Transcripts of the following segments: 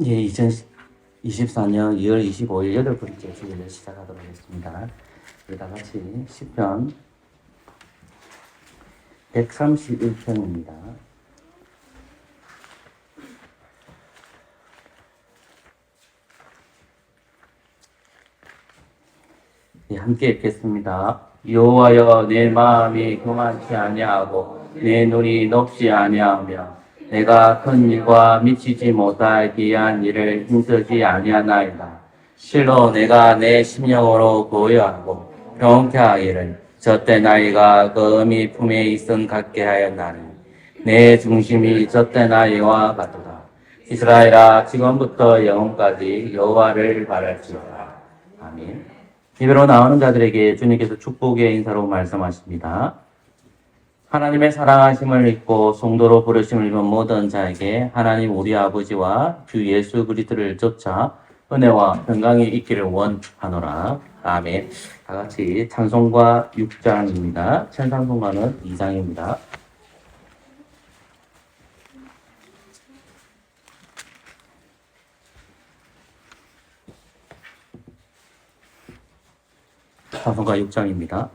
예, 2024년 2월 25일 여덟 번째 주일을 시작하도록 하겠습니다. 우리 다 같이 시편 131편입니다. 예, 함께 읽겠습니다. 여호와여, 내 마음이 교만치 아니하고 내 눈이 높지 아니하며 내가 큰 일과 미치지 못할 귀한 일을 힘쓰지 아니하나이다. 실로 내가 내 심령으로 고요하고 병케 하기를 젖대 나이가 그 어미 품에 있음 같게 하였나니 내 중심이 젖대 나이와 같도다. 이스라엘아, 지금부터 영원까지 여호와를 바랄지어다. 아멘. 예배로 나오는 자들에게 주님께서 축복의 인사로 말씀하십니다. 하나님의 사랑하심을 믿고 성도로 부르심을 입은 모든 자에게 하나님 우리 아버지와 주 예수 그리스도를 쫓아 은혜와 평강이 있기를 원하노라. 아멘. 다 같이 찬송가 6장입니다. 찬송가는 2장입니다. 찬송가 6장입니다.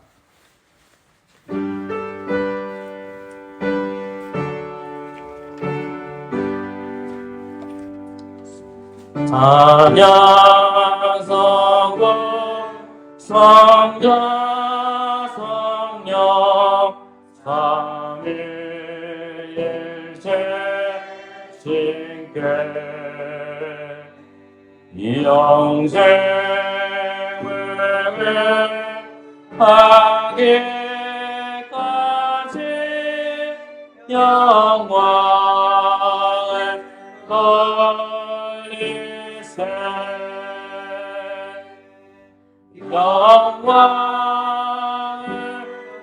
찬양 성부 성자 성령 삼위일체 신께 영생을 하기까지 영광을 돌리세 영광을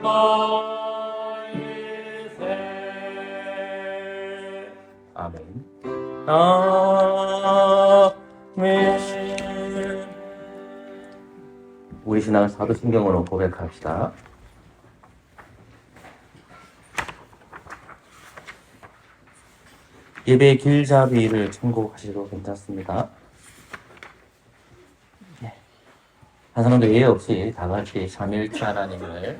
돌리세. 아멘. 아멘. 우리 신앙을 사도신경으로 고백합시다. 예배 길잡이를 참고하셔도 괜찮습니다. 한 사람도 예외 없이 다 같이 삼위일체 하나님을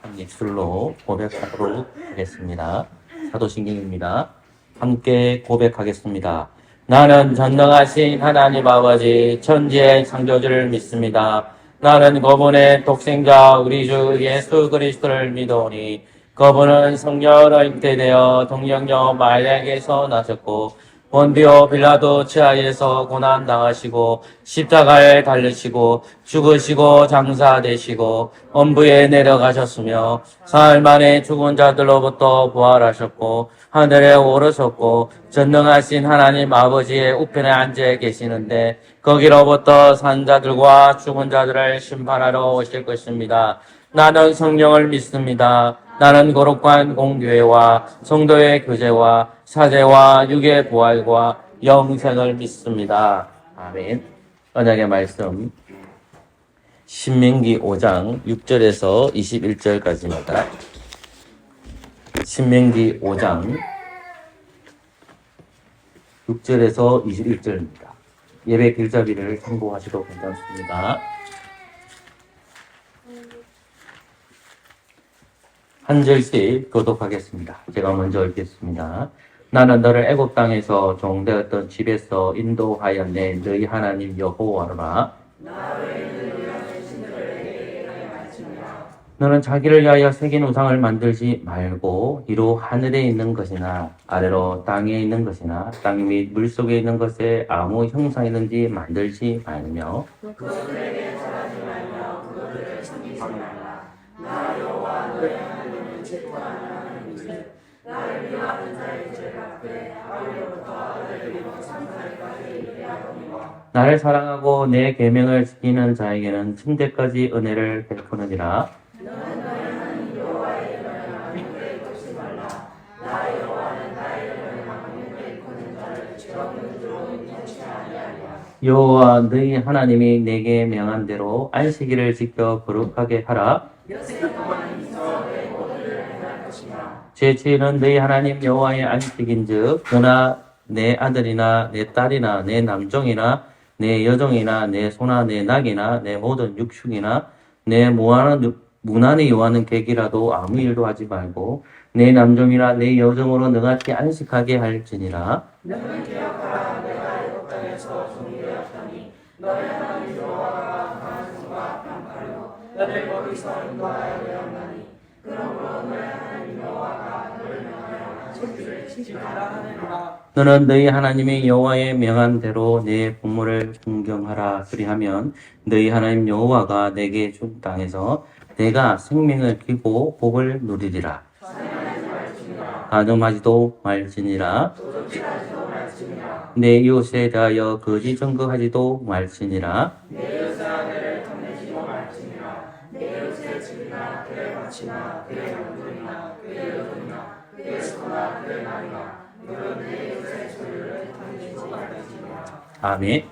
한 입술로 고백하도록 하겠습니다. 사도신경입니다. 함께 고백하겠습니다. 나는 전능하신 하나님 아버지 천지의 창조주를 믿습니다. 나는 그분의 독생자 우리 주 예수 그리스도를 믿오니 그분은 성령으로 잉태되어 동정녀 마리아에게서 나셨고 본디오 빌라도 치하에서 고난당하시고 십자가에 달리시고 죽으시고 장사되시고 엄부에 내려가셨으며 사흘 만에 죽은 자들로부터 부활하셨고 하늘에 오르셨고 전능하신 하나님 아버지의 우편에 앉아 계시는데 거기로부터 산 자들과 죽은 자들을 심판하러 오실 것입니다. 나는 성령을 믿습니다. 나는 거룩한 공교회와 성도의 교제와 사제와 육의 부활과 영생을 믿습니다. 아멘. 언약의 말씀 신명기 5장 6절에서 21절까지입니다. 신명기 5장 6절에서 21절입니다. 예배 길잡이를 참고하셔도 괜찮습니다. 한 절씩 교독하겠습니다. 제가 먼저 읽겠습니다. 나는 너를 애굽 땅에서 종되었던 집에서 인도하였네. 너희 하나님 여호와라. 너는 자기를 위하여 새긴 우상을 만들지 말고 이로 하늘에 있는 것이나 아래로 땅에 있는 것이나 땅 및 물속에 있는 것에 아무 형상이든지 만들지 말며 그것들에게 절하지 말며 그것들을 섬기지 말라. 나 여호와 너의 하나님은 질투하는 하나님이니 나를 미워하는 자의 죄를 갚되 아우로부터 아들을 이루어 삼사일까지 이르게 하거니와 나를 사랑하고 내 계명을 지키는 자에게는 천대까지 은혜를 베푸느니라. 너는 너의 하나님 여호와의 이름을 망령되이 잊지 말라. 나 여호와는 나의 이름을 망령되이 잊는 자를 죄 없는 줄로 인정치 아니하리라. 여호와 너희 하나님이 내게 명한 대로 안식일을 지켜 거룩하게 하라. 여섯 동안 있어 내 모든 일을 행할 것이라. 제 죄는 너희 하나님 여호와의 안식인즉 그러나 내 아들이나 내 딸이나 내 남종이나 내 여종이나 내 소나 내 낙이나 내 모든 육축이나 내 무난히 요하는 객이라도 아무 일도 하지 말고 내 남종이나 내 여종으로 너같이 안식하게 할지니라. 너는 기억하라. 내가 애굽 땅에서 종되었더니 너의 하나님 여호와가 강한 손과 강팔로 너를 거기서 인도하여 내었나니 그러므로 너의 하나님 여호와가 너를 명하여 천지를 지키라 하느니라. 너는 너희 하나님의 여호와의 명한 대로 내 부모를 존경하라. 그리하면 너희 하나님 여호와가 내게 준 땅에서 내가 생명을 끼고 복을 누리리라. 간음하지도 말지니라. 내 이웃에 대하여 거짓 증거하지도 말지니라. 내 이웃의 아내를 탐내지도 말지니라. 내 이웃의 집이나 그의 밭이나 그의 양들이나 그의 여종이나 그의 소나 그의 나리나 너는 내 이웃의 소유를 탐내지 말지니라. 아멘.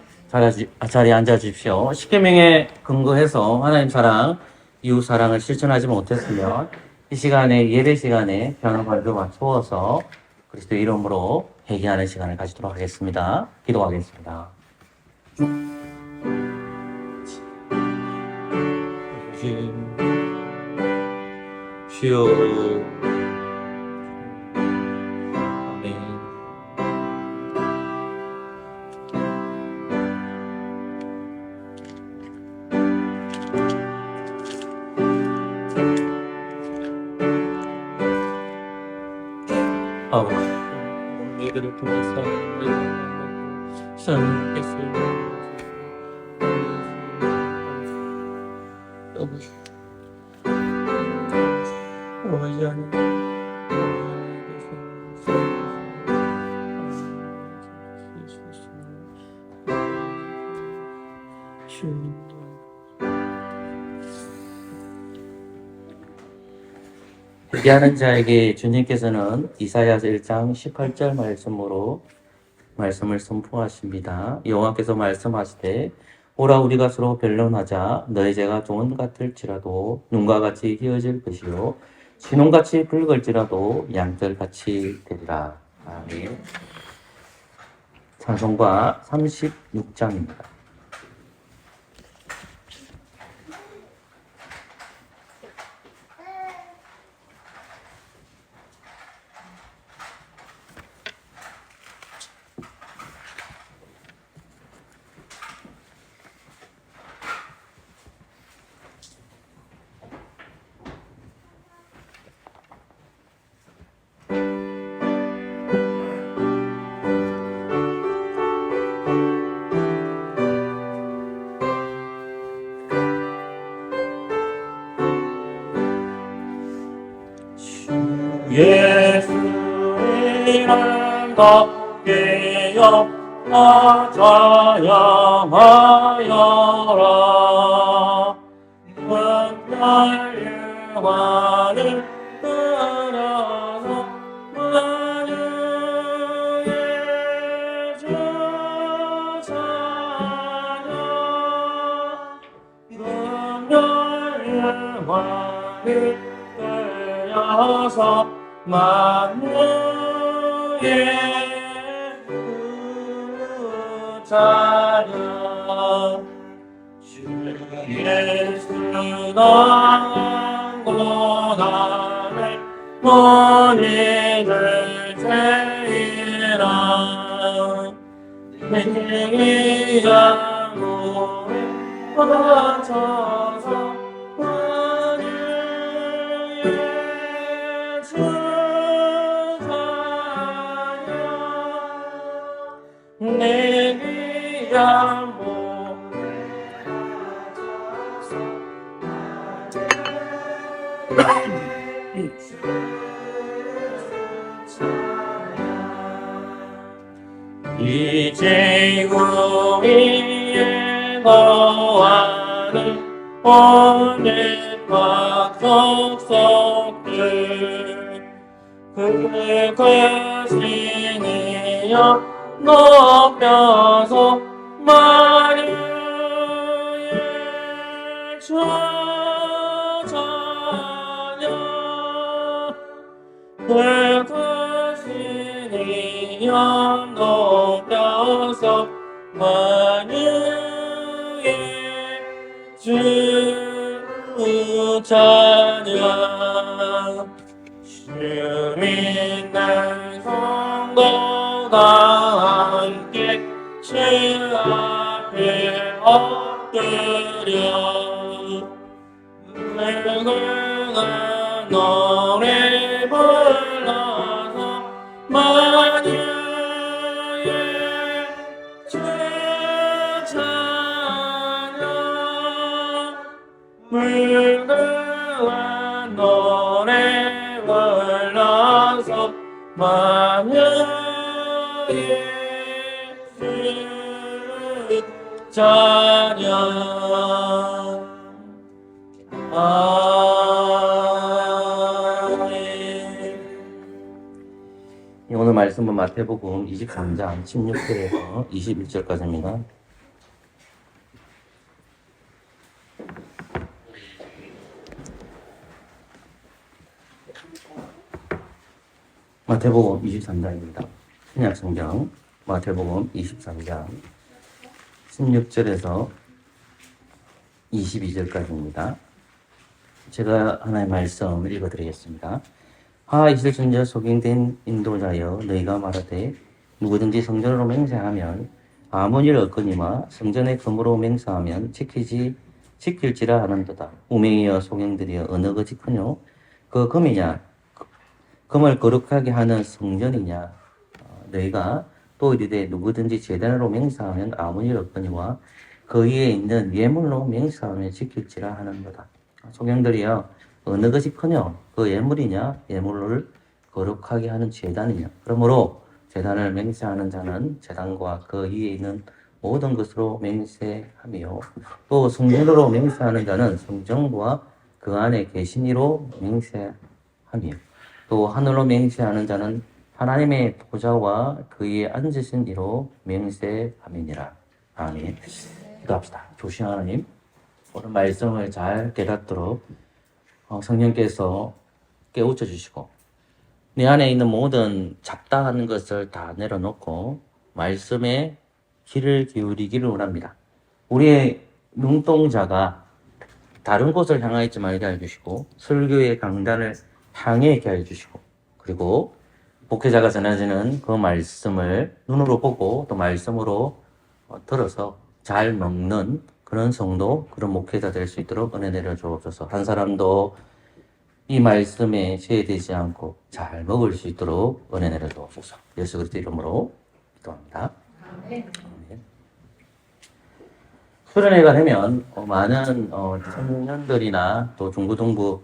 자리에 앉아 주십시오. 십계명에 근거해서 하나님 사랑, 이웃 사랑을 실천하지 못했으면 이 시간에 예배 시간에 변화 발표 맞추어서 그리스도 이름으로 회개하는 시간을 가지도록 하겠습니다. 기도하겠습니다. 주여. 아멘. 아버지, 예배를 통해서 하나님께서 아버지 하나님 회개하는 자에게 주님께서는 이사야서 1장 18절 말씀을 선포하십니다. 여호와께서 말씀하시되 오라 우리가 서로 변론하자. 너희 죄가 종은 같을지라도 눈과 같이 희어질 것이요 진홍같이 붉을지라도 양털같이 되리라. 아멘. 찬송가 36장입니다. 예수 이름 덮게 여하자야 하여라. 훗날 영화를 끌어서 만유의 주 찬양. 훗날 영화를 끌어서 만유의 주 찬양. 주 예수 나간 고난을 머리를 죄인아 내 양호에 바쳐서 만유의 주 찬양. 내 귀한 이제 우리의 거하는 오늘과 속속들 그 거신이여 높여서 만유의 주 찬양. 그 거신이여 영 높여서 만유의 주 찬양 주민 날 성도가 함께 주 앞에 엎드려 늙은 노래 불러서 만유의 주 찬양 늙은 노래 불러서 만유의 주 찬양 오늘 말씀은 마태복음 23장 16절에서 21절까지입니다. 마태복음 23장입니다. 신약성경 마태복음 23장 16절에서 22절까지입니다. 제가 하나의 말씀 읽어드리겠습니다. 하 이슬 전자 소경된 인도자여 너희가 말하되 누구든지 성전으로 맹세하면 아무 일 없거니와 성전의 금으로 맹세하면 지킬지라 하는도다. 우매이여 소경들이여 어느 것이 크뇨? 그 금이냐? 금을 거룩하게 하는 성전이냐? 너희가 또 이르되 누구든지 제단으로 맹세하면 아무 일 없거니와 그 위에 있는 예물로 맹세하면 지킬지라 하는도다. 소경들이여 어느 것이 크뇨? 그 예물이냐? 예물을 거룩하게 하는 제단이냐? 그러므로 제단을 맹세하는 자는 제단과 그 위에 있는 모든 것으로 맹세하며 또 성전으로 맹세하는 자는 성전과 그 안에 계신 이로 맹세하며 또 하늘로 맹세하는 자는 하나님의 보좌와 그 위에 앉으신 이로 맹세함이니라. 아멘. 기도합시다. 조신 하나님, 오늘 말씀을 잘 깨닫도록 성령께서 깨우쳐 주시고 내 안에 있는 모든 잡다한 것을 다 내려놓고 말씀에 귀를 기울이기를 원합니다. 우리의 눈동자가 다른 곳을 향하여 있지 말게 해주시고 설교의 강단을 향해 있게 해주시고 그리고 목회자가 전해지는 그 말씀을 눈으로 보고 또 말씀으로 들어서 잘 먹는 그런 성도, 그런 목회자 될 수 있도록 은혜 내려 주옵소서. 한 사람도 이 말씀에 제되지 않고 잘 먹을 수 있도록 은혜 내려 주옵소서. 예수 그리스도 이름으로 기도합니다. 아멘. 수련회가 되면 많은 청년들이나 또 중고등부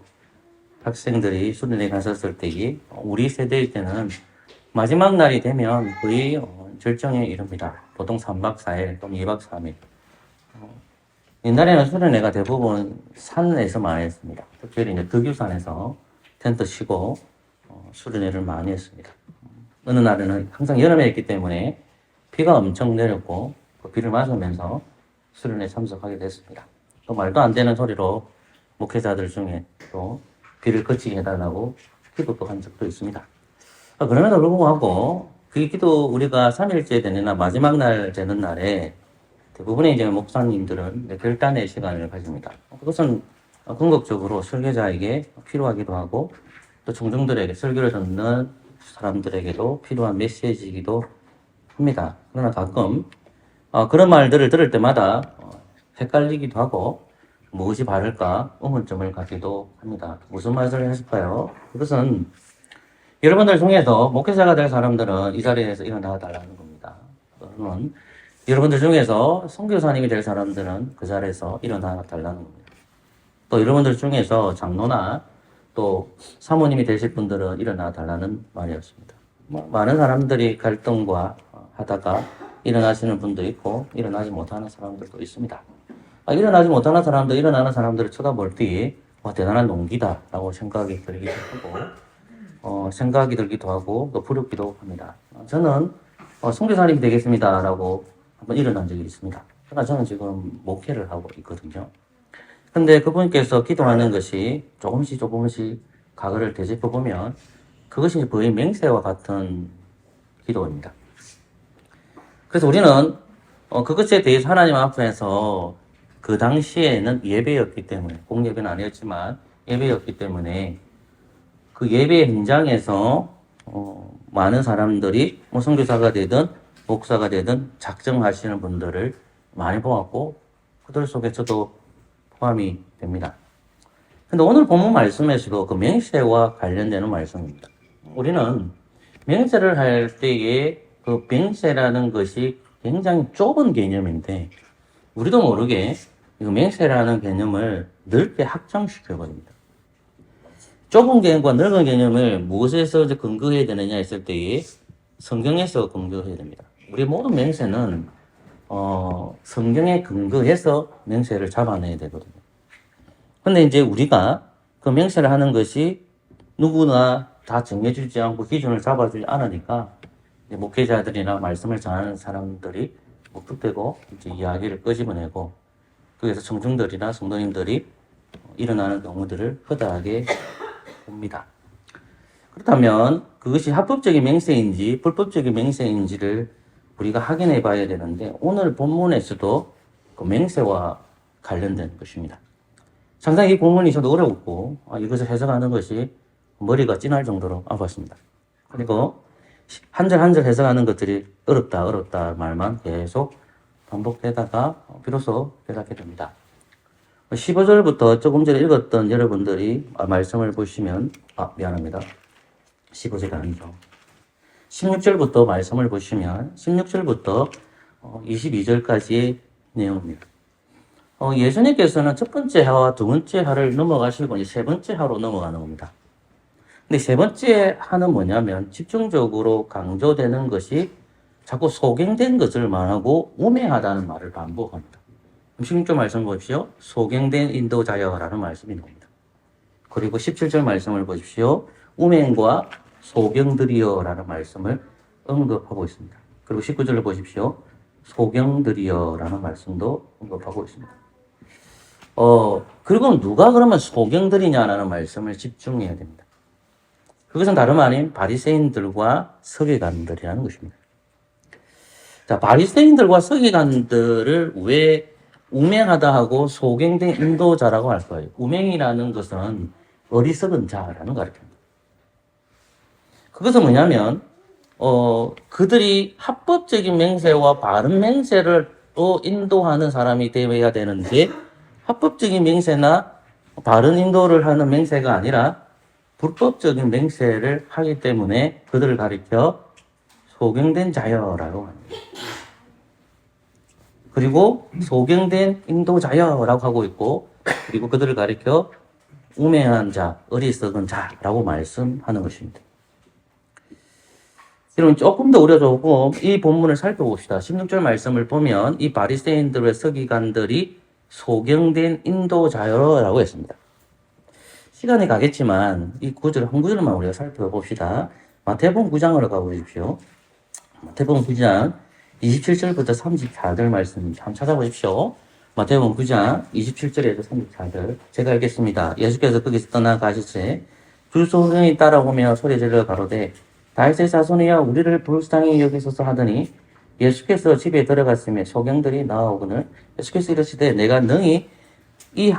학생들이 수련회 갔었을 때이 우리 세대일 때는 마지막 날이 되면 거의 절정에 이릅니다. 보통 3박 4일 또는 2박 3일. 옛날에는 수련회가 대부분 산에서 많이 했습니다. 특별히 이제 덕유산에서 텐트 치고 수련회를 많이 했습니다. 어느 날에는 항상 여름에 했기 때문에 비가 엄청 내렸고 그 비를 맞으면서 수련회에 참석하게 됐습니다. 또 말도 안 되는 소리로 목회자들 중에 또 비를 그치게 해달라고 기도도 한 적도 있습니다. 그럼에도 불구하고 그 기도 우리가 3일째 되는 날 마지막 날 되는 날에 대부분의 이제 목사님들은 결단의 시간을 가집니다. 그것은 궁극적으로 설교자에게 필요하기도 하고 또 청중들에게 설교를 듣는 사람들에게도 필요한 메시지이기도 합니다. 그러나 가끔 그런 말들을 들을 때마다 헷갈리기도 하고 무엇이 바를까 의문점을 갖기도 합니다. 무슨 말을 했을까요? 그것은 여러분들 중에서 목회자가 될 사람들은 이 자리에서 일어나 달라는 겁니다. 그러면 여러분들 중에서 선교사님이 될 사람들은 그 자리에서 일어나 달라는 겁니다. 또 여러분들 중에서 장로나 또 사모님이 되실 분들은 일어나 달라는 말이었습니다. 많은 사람들이 갈등과 하다가 일어나시는 분도 있고 일어나지 못하는 사람들도 있습니다. 일어나지 못하는 사람들, 일어나는 사람들을 쳐다볼 때 대단한 농기다라고 생각이 들기도 하고 또 부럽기도 합니다. 저는 선교사님이 되겠습니다라고 한번 일어난 적이 있습니다. 그러나 저는 지금 목회를 하고 있거든요. 근데 그분께서 기도하는 것이 조금씩 가거를 되짚어 보면 그것이 거의 맹세와 같은 기도입니다. 그래서 우리는 그것에 대해서 하나님 앞에서 그 당시에는 예배였기 때문에, 공예배는 아니었지만 예배였기 때문에 그 예배 현장에서 많은 사람들이 뭐 선교사가 되든 목사가 되든 작정하시는 분들을 많이 보았고 그들 속에 저도 포함이 됩니다. 근데 오늘 본문 말씀에서도 그 맹세와 관련되는 말씀입니다. 우리는 맹세를 할 때에 그 맹세라는 것이 굉장히 좁은 개념인데 우리도 모르게 이 맹세라는 개념을 넓게 확장시켜버립니다. 좁은 개념과 넓은 개념을 무엇에서 이제 근거해야 되느냐 했을 때에 성경에서 근거해야 됩니다. 우리 모든 맹세는 성경에 근거해서 맹세를 잡아내야 되거든요. 근데 이제 우리가 그 맹세를 하는 것이 누구나 다 정해주지 않고 기준을 잡아주지 않으니까 이제 목회자들이나 말씀을 전하는 사람들이 묵뚝대고 이제 이야기를 끄집어내고 거기서 청중들이나 성도님들이 일어나는 경우들을 허다하게 봅니다. 그렇다면 그것이 합법적인 맹세인지 불법적인 맹세인지를 우리가 확인해 봐야 되는데 오늘 본문에서도 그 맹세와 관련된 것입니다. 상당히 이 본문이 저도 어려웠고 이것을 해석하는 것이 머리가 찐할 정도로 아팠습니다. 그리고 한 절 한 절 해석하는 것들이 어렵다 말만 계속 반복되다가 비로소 깨닫게 됩니다. 15절부터 조금 전에 읽었던 여러분들이 말씀을 보시면 미안합니다. 15절이 아니죠. 16절부터 말씀을 보시면 16절부터 22절까지의 내용입니다. 예수님께서는 첫 번째 하와 두 번째 하를 넘어가시고 이제 세 번째 하로 넘어가는 겁니다. 근데 세 번째 하는 뭐냐면 집중적으로 강조되는 것이 자꾸 소경된 것을 말하고 우매하다는 말을 반복합니다. 16절 말씀 보십시오. 소경된 인도자여라는 말씀이 나옵니다. 그리고 17절 말씀을 보십시오. 우맹과 소경들이여라는 말씀을 언급하고 있습니다. 그리고 19절을 보십시오. 소경들이여라는 말씀도 언급하고 있습니다. 그리고 누가 그러면 소경들이냐라는 말씀을 집중해야 됩니다. 그것은 다름 아닌 바리새인들과 서기관들이라는 것입니다. 자, 바리새인들과 서기관들을 왜 우맹하다 하고 소경된 인도자라고 할 거예요? 우맹이라는 것은 어리석은 자라는 거 가르칩니다. 그것은 뭐냐면 그들이 합법적인 맹세와 바른 맹세를 또 인도하는 사람이 되어야 되는데 합법적인 맹세나 바른 인도를 하는 맹세가 아니라 불법적인 맹세를 하기 때문에 그들을 가리켜 소경된 자여라고 합니다. 그리고 소경된 인도자여라고 하고 있고 그리고 그들을 가리켜 우매한 자, 어리석은 자라고 말씀하는 것입니다. 여러분 조금 더 우려 조금 이 본문을 살펴봅시다. 16절 말씀을 보면 이 바리새인들의 서기관들이 소경된 인도자여라고 했습니다. 시간이 가겠지만 이 구절 한 구절만 우리가 살펴봅시다. 마태복음 9장으로 가보십시오. 마태복음 9장 27절부터 34절 말씀 한번 찾아보십시오. 마태복음 9장 27절에서 34절 제가 읽겠습니다. 예수께서 거기서 떠나가시되 주 소경이 따라오며 소리질러 가로되 다윗의 자손이여 우리를 불쌍히 여기소서 하더니 예수께서 집에 들어갔으며 소경들이 나아오거늘 예수께서 이르시되 내가 능히 이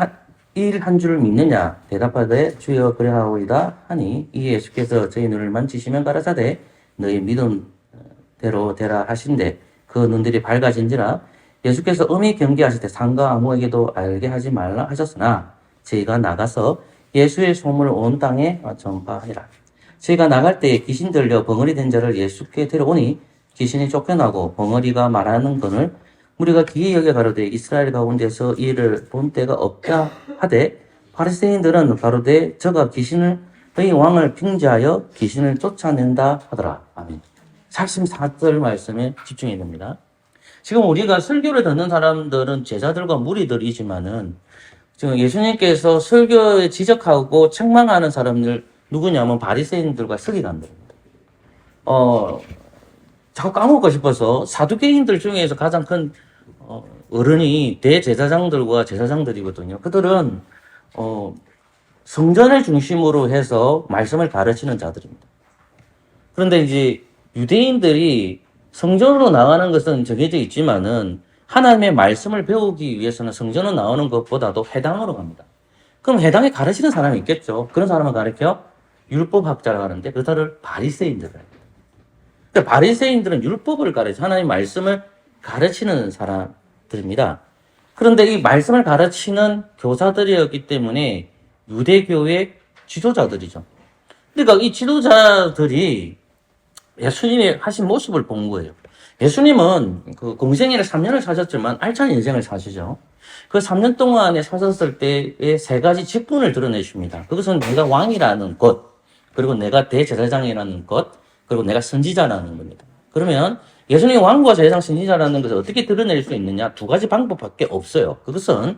일 한 줄을 믿느냐 대답하되 주여 그래하오이다 하니 이 예수께서 저희 눈을 만지시면 가라사대 너희 믿음대로 되라 하신대 그 눈들이 밝아진지라 예수께서 엄히 경계하시되 상가 아무에게도 알게 하지 말라 하셨으나 저희가 나가서 예수의 소문을 온 땅에 전파하라. 저희가 나갈 때에 귀신 들려 벙어리 된 자를 예수께 데려오니 귀신이 쫓겨나고 벙어리가 말하는 것을 우리가 기이 여겨 가로되 이스라엘 가운데서 이를 본 때가 없다 하되 바리새인들은 가로되 저가 귀신을 너희 왕을 빙자하여 귀신을 쫓아낸다 하더라. 아멘. 44절 말씀에 집중해야 됩니다. 지금 우리가 설교를 듣는 사람들은 제자들과 무리들이지만은 지금 예수님께서 설교에 지적하고 책망하는 사람들 누구냐면 바리새인들과 서기관들입니다. 자꾸 까먹고 싶어서 사두개인들 중에서 가장 큰 어른이 대제사장들과 제사장들이거든요. 그들은 성전을 중심으로 해서 말씀을 가르치는 자들입니다. 그런데 이제 유대인들이 성전으로 나가는 것은 정해져 있지만은 하나님의 말씀을 배우기 위해서는 성전으로 나오는 것보다도 회당으로 갑니다. 그럼 회당에 가르치는 사람이 있겠죠. 그런 사람을 가르쳐 율법학자라고 하는데 그 사람을 바리새인들을 해요. 그러니까 바리새인들은 율법을 가르쳐 하나님의 말씀을 가르치는 사람들입니다. 그런데 이 말씀을 가르치는 교사들이었기 때문에 유대교의 지도자들이죠. 그러니까 이 지도자들이 예수님이 하신 모습을 본 거예요. 예수님은 그 공생애를 3년을 사셨지만 알찬 인생을 사시죠. 그 3년 동안에 사셨을 때의 세 가지 직분을 드러내십니다. 그것은 내가 왕이라는 것, 그리고 내가 대제사장이라는 것, 그리고 내가 선지자라는 겁니다. 그러면 예수님이 왕과 제사장 선지자라는 것을 어떻게 드러낼 수 있느냐? 두 가지 방법밖에 없어요. 그것은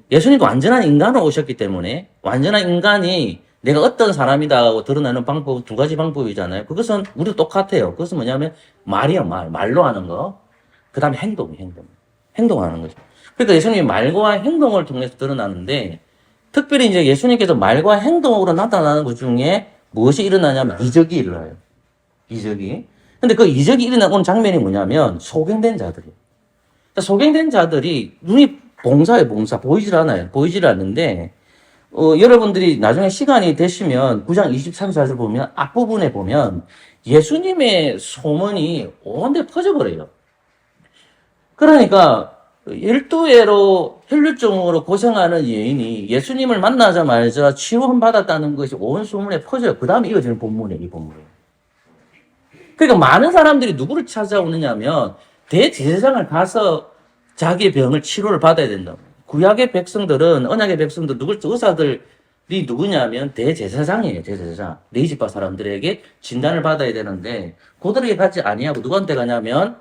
예수님도 완전한 인간으로 오셨기 때문에 완전한 인간이 내가 어떤 사람이다고 드러내는 방법은 두 가지 방법이잖아요. 그것은 우리도 똑같아요. 그것은 뭐냐면 말이요, 말로 하는 거. 그 다음에 행동하는 거죠. 그러니까 예수님이 말과 행동을 통해서 드러나는데 특별히 이제 예수님께서 말과 행동으로 나타나는 것 중에 무엇이 일어나냐면 이적이 일어나요. 이적이. 근데 그 이적이 일어나는 장면이 뭐냐면 소경된 자들이에요. 그러니까 소경된 자들이 눈이 봉사, 보이질 않아요. 보이질 않는데, 여러분들이 나중에 시간이 되시면 9장 23절을 보면 앞부분에 보면 예수님의 소문이 온데 퍼져버려요. 그러니까 12회로 혈류증으로 고생하는 여인이 예수님을 만나자마자 치유받았다는 것이 온 소문에 퍼져요. 그 다음에 이어지는 본문이에요, 이 본문이. 그러니까 많은 사람들이 누구를 찾아오느냐면 대제사장을 가서 자기의 병을 치료를 받아야 된다. 구약의 백성들은, 언약의 백성들, 의사들이 누구냐면 대제사장이에요, 대제사장. 레위지파 사람들에게 진단을 받아야 되는데, 그들에게 가지 아니하고 누구한테 가냐면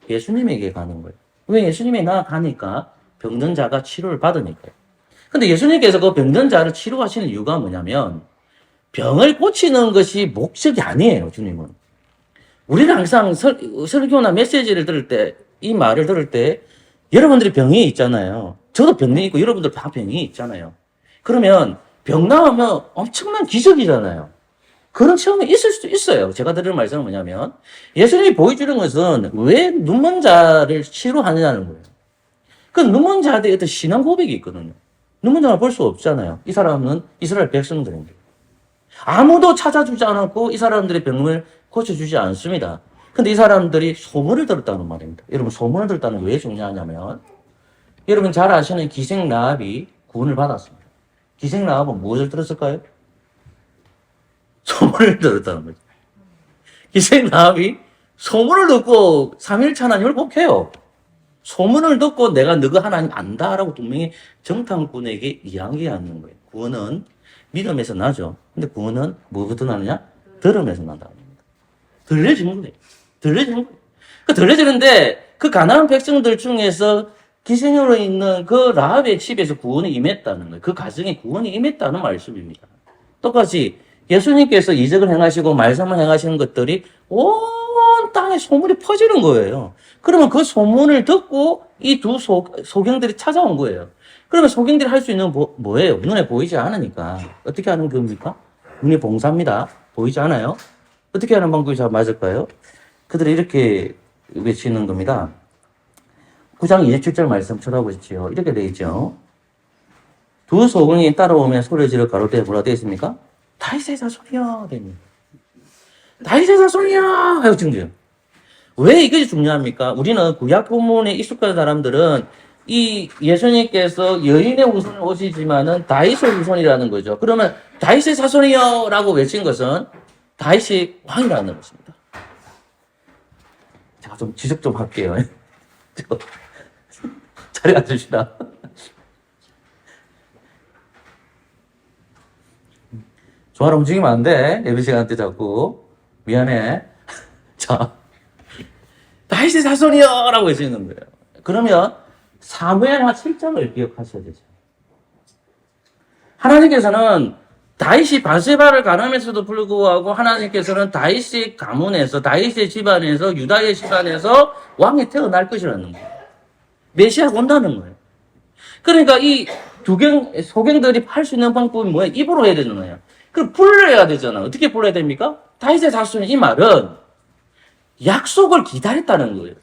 예수님에게 가는 거예요. 왜 예수님에 나가니까 병든 자가 치료를 받으니까요. 근데 예수님께서 그 병든 자를 치료하시는 이유가 뭐냐면, 병을 고치는 것이 목적이 아니에요, 주님은. 우리는 항상 설교나 메시지를 들을 때, 이 말을 들을 때, 여러분들이 병이 있잖아요. 저도 병이 있고 여러분들 다 병이 있잖아요. 그러면 병 나오면 엄청난 기적이잖아요. 그런 체험이 있을 수도 있어요. 제가 드리는 말씀은 뭐냐면 예수님이 보여주는 것은 왜 눈먼 자를 치료하느냐는 거예요. 그 눈먼 자들의 어떤 신앙 고백이 있거든요. 눈먼 자를 볼 수 없잖아요. 이 사람은 이스라엘 백성들인데. 아무도 찾아주지 않았고 이 사람들의 병을 고쳐주지 않습니다. 근데 이 사람들이 소문을 들었다는 말입니다. 여러분, 소문을 들었다는 게 왜 중요하냐면, 여러분 잘 아시는 기생 라합이 구원을 받았습니다. 기생 라합은 무엇을 들었을까요? 소문을 들었다는 거죠. 기생 라합이 소문을 듣고 3일차 하나님을 복해요. 소문을 듣고 내가 너가 하나님 안다라고 분명히 정탐꾼에게 이야기하는 거예요. 구원은 믿음에서 나죠. 근데 구원은 뭐부터 나느냐? 들음에서 난다는 겁니다. 들려지는 거예요. 들려지는 거예요. 들려지는데 그 가나안 백성들 중에서 기생으로 있는 그 라합의 집에서 구원이 임했다는 거예요. 그 가정에 구원이 임했다는 말씀입니다. 똑같이 예수님께서 이적을 행하시고 말씀을 행하시는 것들이 온 땅에 소문이 퍼지는 거예요. 그러면 그 소문을 듣고 이 두 소경들이 찾아온 거예요. 그러면 소경들이 할 수 있는 뭐예요? 눈에 보이지 않으니까. 어떻게 하는 겁니까? 눈이 봉사입니다. 보이지 않아요? 어떻게 하는 방법이 잘 맞을까요? 그들이 이렇게 외치는 겁니다. 9장 27절 말씀 쳐다보십시오. 이렇게 되어 있죠. 두 소경이 따라오면 소리 지르 가로되 뭐라 되어 있습니까? 다윗의 자손이야 됩니다. 다윗의 자손이야 하고 증거해요. 왜 이것이 중요합니까? 우리는 구약 본문에 익숙한 사람들은 이 예수님께서 여인의 후손을 오시지만은 다윗의 후손이라는 거죠. 그러면 다윗의 자손이요 라고 외친 것은 다윗이 왕이라는 것입니다. 제가 좀 지적 좀 할게요. 자리 앉으시다. 좋아라 움직이면 안 돼. 예배 시간 때 자꾸. 미안해. 자, 다윗의 자손이요! 라고 외치는 거예요. 그러면 사무엘하 7장을 기억하셔야 되죠. 하나님께서는 다윗이 바세바를 가늠했어도 불구하고 하나님께서는 다윗의 가문에서, 다윗의 집안에서, 유다의 집안에서 왕이 태어날 것이라는 거예요. 메시아가 온다는 거예요. 그러니까 이 소경들이 할 수 있는 방법이 뭐예요? 입으로 해야 되는 거예요. 그럼 불러야 되잖아. 어떻게 불러야 됩니까? 다윗의 자손이 이 말은 약속을 기다렸다는 거예요.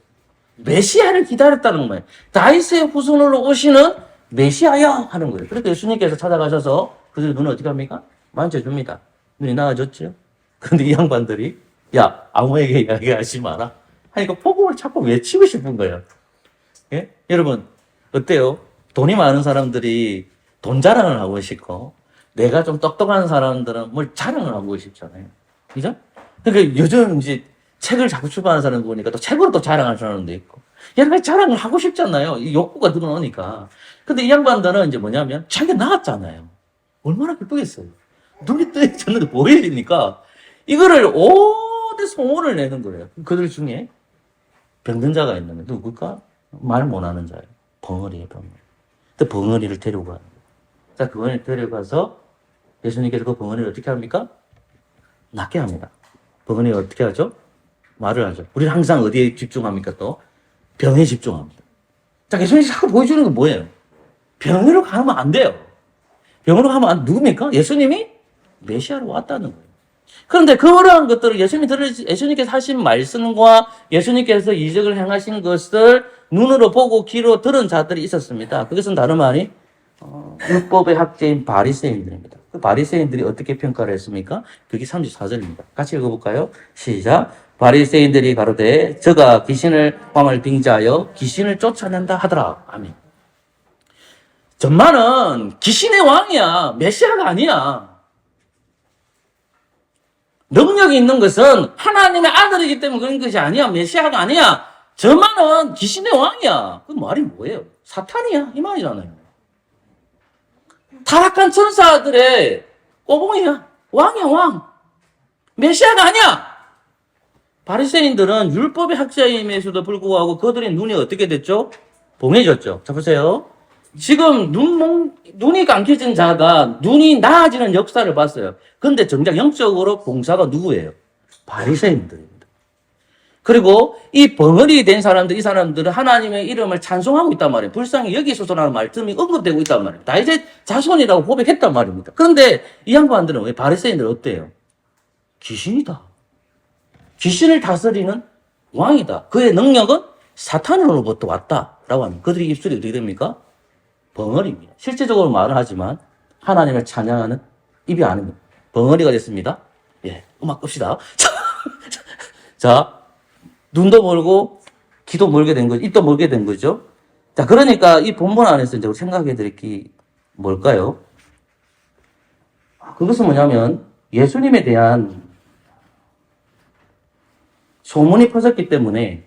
메시아를 기다렸다는 거예요. 다윗의 후손으로 오시는 메시아야 하는 거예요. 그래서 예수님께서 찾아가셔서 그들 눈을 어떻게 합니까? 만져줍니다. 눈이 나아졌죠? 근데 이 양반들이 야 아무에게 이야기하지 마라 하니까 복음을 자꾸 외치고 싶은 거예요. 예? 여러분 어때요? 돈이 많은 사람들이 돈 자랑을 하고 싶고 내가 좀 똑똑한 사람들은 뭘 자랑을 하고 싶잖아요. 그죠? 그러니까 요즘 이제 책을 자꾸 출판하는 사람 보니까 또 책으로 또 자랑하는 사람도 있고 여러 가지 자랑을 하고 싶잖아요. 이 욕구가 드러나니까. 근데 이 양반들은 이제 뭐냐면 자기가 나았잖아요. 얼마나 기쁘겠어요. 눈이 뜨였는데 보이니까 이거를 오대 소문을 내는 거예요. 그들 중에 병든 자가 있는 거예요. 누굴까? 말 못하는 자예요. 벙어리예요, 벙어리. 근데 벙어리를 데리고 가는 거예요. 자, 그 벙어리를 데려가서 예수님께서 그 벙어리를 어떻게 합니까? 낫게 합니다. 벙어리가 어떻게 하죠? 말을 하죠. 우리는 항상 어디에 집중합니까 또? 병에 집중합니다. 자, 예수님이 자꾸 보여주는 건 뭐예요? 병으로 가면 안 돼요. 병으로 가면 안, 누굽니까? 예수님이 메시아로 왔다는 거예요. 그런데 그러한 것들을 예수님께서 하신 말씀과 예수님께서 이적을 행하신 것을 눈으로 보고 귀로 들은 자들이 있었습니다. 그것은 다름 아닌 율법의 학자인 바리새인들입니다. 그 바리새인들이 어떻게 평가를 했습니까? 그게 34절입니다. 같이 읽어볼까요? 시작. 바리새인들이 가로되 저가 귀신을 왕을 빙자하여 귀신을 쫓아낸다 하더라. 아멘. 전만은 귀신의 왕이야. 메시아가 아니야. 능력이 있는 것은 하나님의 아들이기 때문에 그런 것이 아니야. 메시아가 아니야. 저만은 귀신의 왕이야. 그 말이 뭐예요? 사탄이야. 이 말이잖아요. 타락한 천사들의 꼬봉이야. 왕이야, 왕. 메시아가 아니야. 바리새인들은 율법의 학자임에서도 불구하고 그들의 눈이 어떻게 됐죠? 봉해졌죠. 자, 보세요. 지금 눈이 감겨진 자가 눈이 나아지는 역사를 봤어요. 근데 정작 영적으로 봉사가 누구예요? 바리새인들입니다. 그리고 이 벙어리 된 사람들, 이 사람들은 하나님의 이름을 찬송하고 있단 말이에요. 불쌍히 여기소서라는 말씀이 언급되고 있단 말이에요. 다윗의 자손이라고 고백했단 말입니다. 그런데 이 양반들은 왜 바리새인들 어때요? 귀신이다. 귀신을 다스리는 왕이다. 그의 능력은 사탄으로부터 왔다라고 하는 그들의 입술이 어떻게 됩니까? 벙어리입니다. 실제적으로 말을 하지만 하나님을 찬양하는 입이 아닙니다. 벙어리가 됐습니다. 예, 음악 끕시다. 자, 눈도 멀고 귀도 멀게 된 거죠. 입도 멀게 된 거죠. 자, 그러니까 이 본문 안에서 이제 생각해 드릴 게 뭘까요? 그것은 뭐냐면 예수님에 대한 소문이 퍼졌기 때문에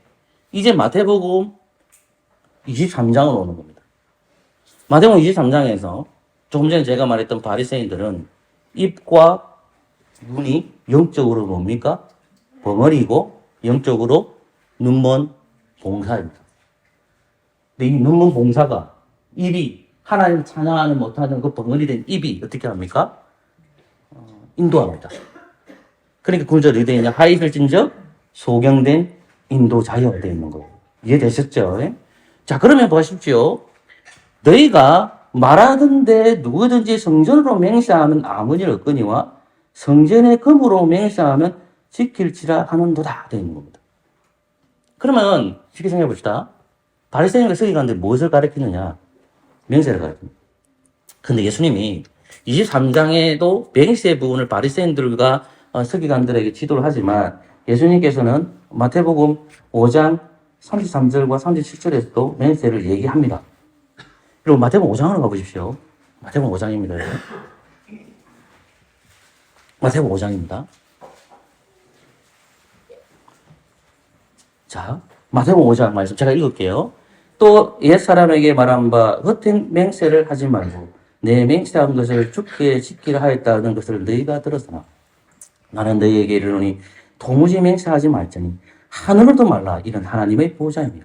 이제 마태복음 23장으로 오는 겁니다. 마태복음 23장에서 조금 전에 제가 말했던 바리새인들은 입과 눈이 영적으로 뭡니까? 벙어리고 영적으로 눈먼 봉사입니다. 근데 이 눈먼 봉사가 입이 하나님 찬양하는 못하는 그 벙어리된 입이 어떻게 합니까? 인도합니다. 그러니까 구절에 어디에 있냐? 하이슬진적 소경된 인도자여 되어 있는 거예요. 이해되셨죠? 예? 자, 그러면 보십시오. 너희가 말하던데 누구든지 성전으로 맹세하면 아무 일 없거니와 성전의 금으로 맹세하면 지킬지라 하는도다 되어 있는 겁니다. 그러면 쉽게 생각해 봅시다. 바리새인과 서기관들이 무엇을 가르치느냐? 맹세를 가르칩니다. 근데 예수님이 23장에도 맹세 부분을 바리새인들과 서기관들에게 지도를 하지만 예수님께서는 마태복음 5장 33절과 37절에서도 맹세를 얘기합니다. 그리고 마태복음 5장으로 가보십시오. 마태복음 5장입니다. 마태복음 5장입니다. 자, 마태복음 5장 말씀 제가 읽을게요. 또 옛사람에게 말한 바 헛된 맹세를 하지 말고 내 맹세한 것을 주께 지키라 하였다는 것을 너희가 들었으나 나는 너희에게 이르노니 도무지 맹세하지 말자니 하늘로도 말라 이는 하나님의 보좌이며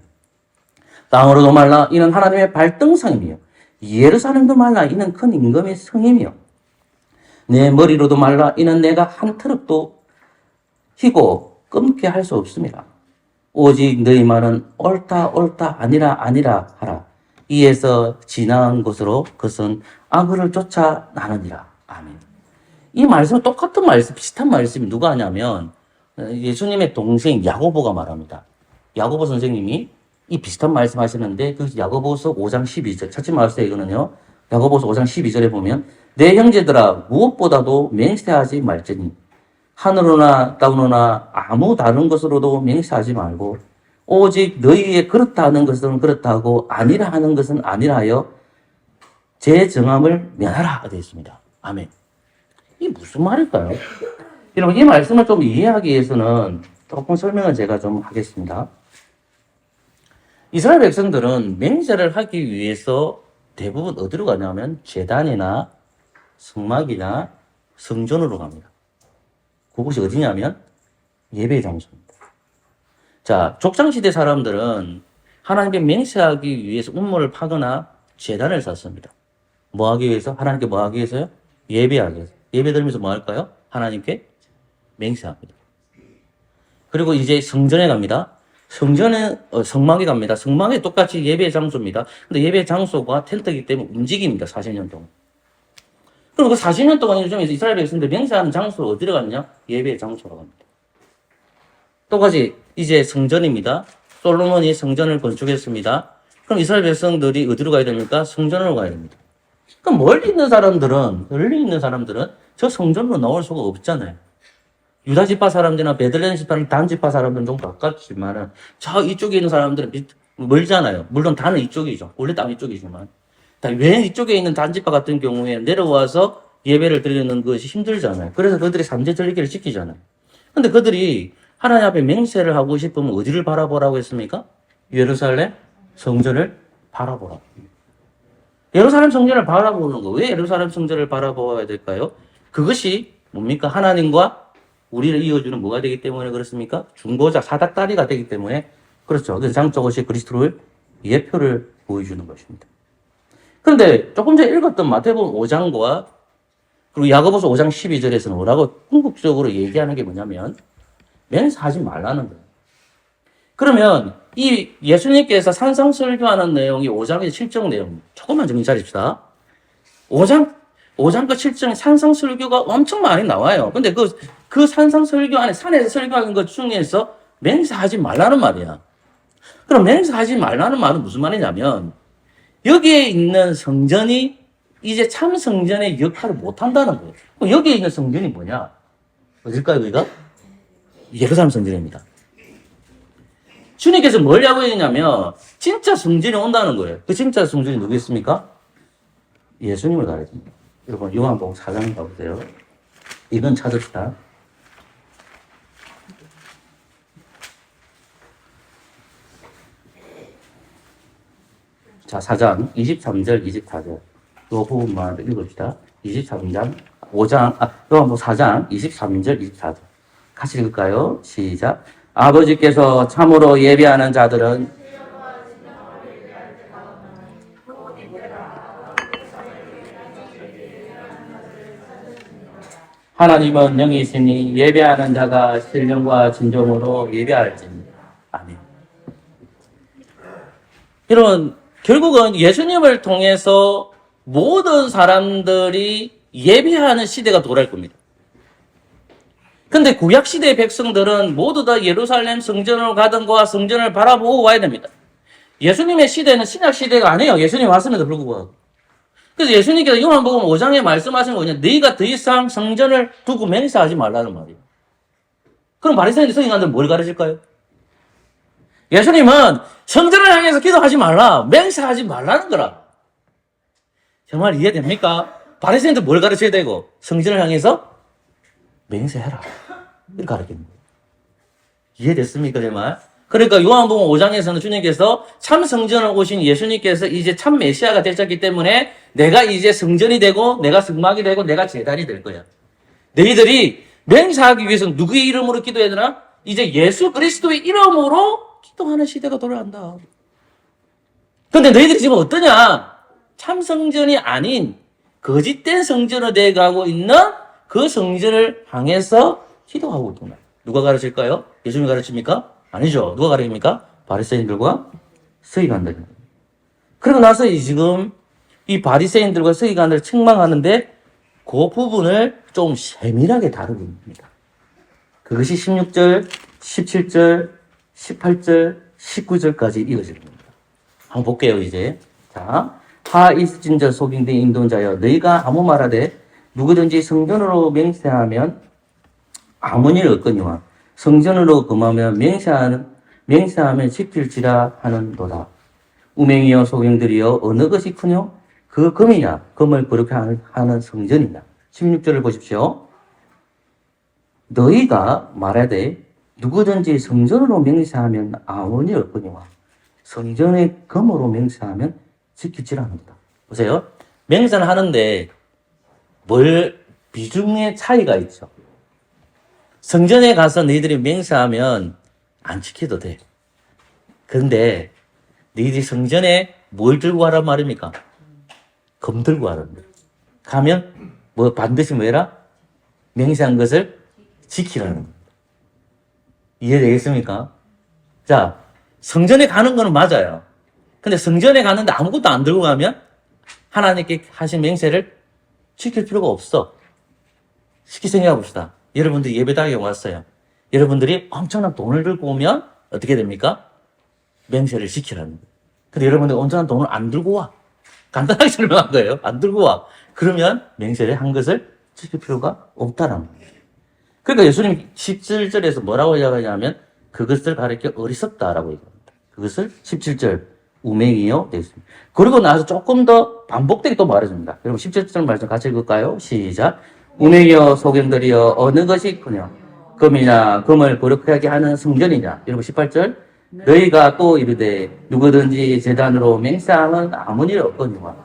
땅으로도 말라 이는 하나님의 발등상이며 예루살렘도 말라 이는 큰 임금의 성이며 내 머리로도 말라 이는 내가 한 트럭도 희고 끊게 할 수 없습니다. 오직 너희 말은 옳다 옳다 아니라 아니라 하라. 이에서 지나은 곳으로 그것은 악을 쫓아 나느니라. 아멘. 이 말씀은 똑같은 말씀, 비슷한 말씀이 누가 하냐면 예수님의 동생 야고보가 말합니다. 야고보 선생님이 이 비슷한 말씀 하시는데 그 야고보서 5장 12절 찾지 마세요. 이거는요. 야고보서 5장 12절에 보면 내 형제들아 무엇보다도 맹세하지 말지니 하늘로나 땅으로나 아무 다른 것으로도 맹세하지 말고 오직 너희의 그렇다 하는 것은 그렇다 하고 아니라 하는 것은 아니라 하여 제 정함을 면하라 되어 있습니다. 아멘. 이게 무슨 말일까요? 여러분 이 말씀을 좀 이해하기 위해서는 조금 설명을 제가 좀 하겠습니다. 이스라엘 백성들은 맹세를 하기 위해서 대부분 어디로 가냐면 제단이나 성막이나 성전으로 갑니다. 그곳이 어디냐면 예배 장소입니다. 자, 족장시대 사람들은 하나님께 맹세하기 위해서 운모를 파거나 제단을 샀습니다. 뭐 하기 위해서? 하나님께 뭐 하기 위해서요? 예배하기 위해서. 예배 드리면서 뭐 할까요? 하나님께 맹세합니다. 그리고 이제 성전에 갑니다. 성전에, 성막에 갑니다. 성막에 똑같이 예배 장소입니다. 근데 예배 장소가 텐트이기 때문에 움직입니다. 40년 동안. 그럼 그 40년 동안 요즘 이스라엘 백성들 맹세하는 장소가 어디로 갔냐? 예배 장소로 갑니다. 똑같이 이제 성전입니다. 솔로몬이 성전을 건축했습니다. 그럼 이스라엘 백성들이 어디로 가야 됩니까? 성전으로 가야 됩니다. 그럼 멀리 있는 사람들은 저 성전으로 나올 수가 없잖아요. 유다 지파 사람들이나 베들레헴 지파는 단 지파 사람들은 좀 가깝지만은 저 이쪽에 있는 사람들은 멀잖아요. 물론 단은 이쪽이죠. 원래 땅 이쪽이지만. 왜 이쪽에 있는 단 지파 같은 경우에 내려와서 예배를 드리는 것이 힘들잖아요. 그래서 그들이 삼재 절기를 지키잖아요. 근데 그들이 하나님 앞에 맹세를 하고 싶으면 어디를 바라보라고 했습니까? 예루살렘 성전을 바라보라고. 예루살렘 성전을 바라보는 거. 왜 예루살렘 성전을 바라보아야 될까요? 그것이 뭡니까? 하나님과 우리를 이어주는 뭐가 되기 때문에 그렇습니까? 중보자, 사닥다리가 되기 때문에 그렇죠. 그래서 장적옷이 그리스도를 예표를 보여주는 것입니다. 그런데 조금 전에 읽었던 마태복음 5장과 그리고 야고보서 5장 12절에서는 뭐라고 궁극적으로 얘기하는 게 뭐냐면 맹세하지 말라는 거예요. 그러면 이 예수님께서 산상설교하는 내용이 5장에서 7장 내용 조금만 정신 차립시다. 5장 그 7장에 산상설교가 엄청 많이 나와요. 근데 그 산상설교 안에 산에서 설교하는 것 중에서 맹세하지 말라는 말이야. 그럼 맹세하지 말라는 말은 무슨 말이냐면 여기에 있는 성전이 이제 참 성전의 역할을 못한다는 거예요. 그럼 여기에 있는 성전이 뭐냐? 어딜까요, 여기가? 예루살렘 성전입니다. 주님께서 뭘 야구했냐면 진짜 성전이 온다는 거예요. 그 진짜 성전이 누구였습니까? 예수님을 가르칩니다. 여러분 요한복음 4장 가보세요. 이건 찾읍시다. 자, 4장 23절 24절 이 부분만 읽읍시다. 23장 5장 요한복음 4장 23절 24절 같이 읽을까요? 시작. 아버지께서 참으로 예배하는 자들은 하나님은 영이시니 예배하는 자가 신령과 진정으로 예배할지니. 아멘. 여러분, 결국은 예수님을 통해서 모든 사람들이 예배하는 시대가 도래할 겁니다. 근데 구약시대의 백성들은 모두 다 예루살렘 성전으로 가든가 성전을 바라보고 와야 됩니다. 예수님의 시대는 신약시대가 아니에요. 예수님 왔음에도 불구하고. 그래서 예수님께서 요한복음 5장에 말씀하신 거냐, 너희가 더 이상 성전을 두고 맹세하지 말라는 말이에요. 그럼 바리새인들 서기관들은 뭘 가르칠까요? 예수님은 성전을 향해서 기도하지 말라, 맹세하지 말라는 거라. 정말 이해됩니까? 바리새인들 뭘 가르쳐야 되고 성전을 향해서 맹세해라. 이렇게 가르치는 거예요. 이해됐습니까, 정말? 그러니까 요한복음 5장에서는 주님께서 참 성전을 오신 예수님께서 이제 참 메시아가 되셨기 때문에 내가 이제 성전이 되고 내가 성막이 되고 내가 제단이 될 거야. 너희들이 맹세하기 위해서 누구의 이름으로 기도해야 되나? 이제 예수 그리스도의 이름으로 기도하는 시대가 돌아간다. 근데 너희들이 지금 어떠냐? 참 성전이 아닌 거짓된 성전으로 되어가고 있는 그 성전을 향해서 기도하고 있구나. 누가 가르칠까요? 예수님이 가르칩니까? 아니죠. 누가 가르칩니까? 바리새인들과 서기관들. 그러고 나서 지금 이 바리새인들과 서기관들을 책망하는데 그 부분을 좀 세밀하게 다루고 있습니다. 그것이 16절, 17절, 18절, 19절까지 이어집니다. 한번 볼게요, 이제. 자, 하 있으신 자 속임된 인도자여 너희가 아무 말하되 누구든지 성전으로 맹세하면 아무 일 없거니와 성전으로 금하면 맹세하면 지킬지라 하는도다. 우맹이여 소경들이여 어느 것이 크뇨? 그 금이냐? 금을 그렇게 하는 성전이냐? 16절을 보십시오. 너희가 말하되 누구든지 성전으로 맹세하면 아무 일 없거니와 성전의 금으로 맹세하면 지킬지라 하는도다. 보세요. 맹세는 하는데 비중의 차이가 있죠. 성전에 가서 너희들이 맹세하면 안 지켜도 돼. 그런데 너희들이 성전에 뭘 들고 가란 말입니까? 금 들고 가란 말이야. 가면 반드시 뭐해라? 맹세한 것을 지키라는 겁니다. 이해되겠습니까? 자, 성전에 가는 거는 맞아요. 근데 성전에 갔는데 아무것도 안 들고 가면 하나님께 하신 맹세를 지킬 필요가 없어. 쉽게 생각해 봅시다. 여러분들이 예배당에 왔어요. 여러분들이 엄청난 돈을 들고 오면 어떻게 됩니까? 맹세를 지키라는 거예요. 근데 여러분들이 엄청난 돈을 안 들고 와. 간단하게 설명한 거예요. 안 들고 와. 그러면 맹세를 한 것을 지킬 필요가 없다는 거예요. 그러니까 예수님 17절에서 뭐라고 이야기하냐면 그것을 가리켜 어리석다라고 얘기합니다. 그것을 17절 우맹이요 되겠습니다. 그리고 나서 조금 더 반복되게 또 말해줍니다. 여러분 17절 말씀 같이 읽을까요? 시작. 우맹이여 소경들이여 어느 것이 크냐? 금이냐 금을 거룩하게 하는 성전이냐? 여러분 18절 너희가 또 이르되 누구든지 제단으로 맹세하면 아무 일 없거니와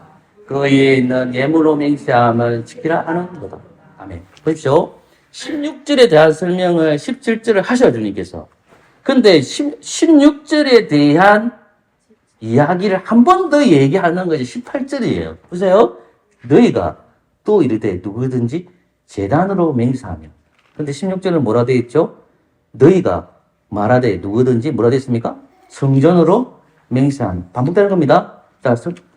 그 위에 있는 예물로 맹세하면 지키라 하는 거다. 아멘. 보십시오. 16절에 대한 설명을 17절을 하셔야 주님께서. 근데 16절에 대한 이야기를 한 번 더 얘기하는 것이 18절이에요. 보세요. 너희가 또 이르되 누구든지 제단으로 맹세하며. 근데 16절은 뭐라 되어 있죠? 너희가 말하되 누구든지 뭐라 되어 있습니까? 성전으로 맹세하는. 반복되는 겁니다. 자,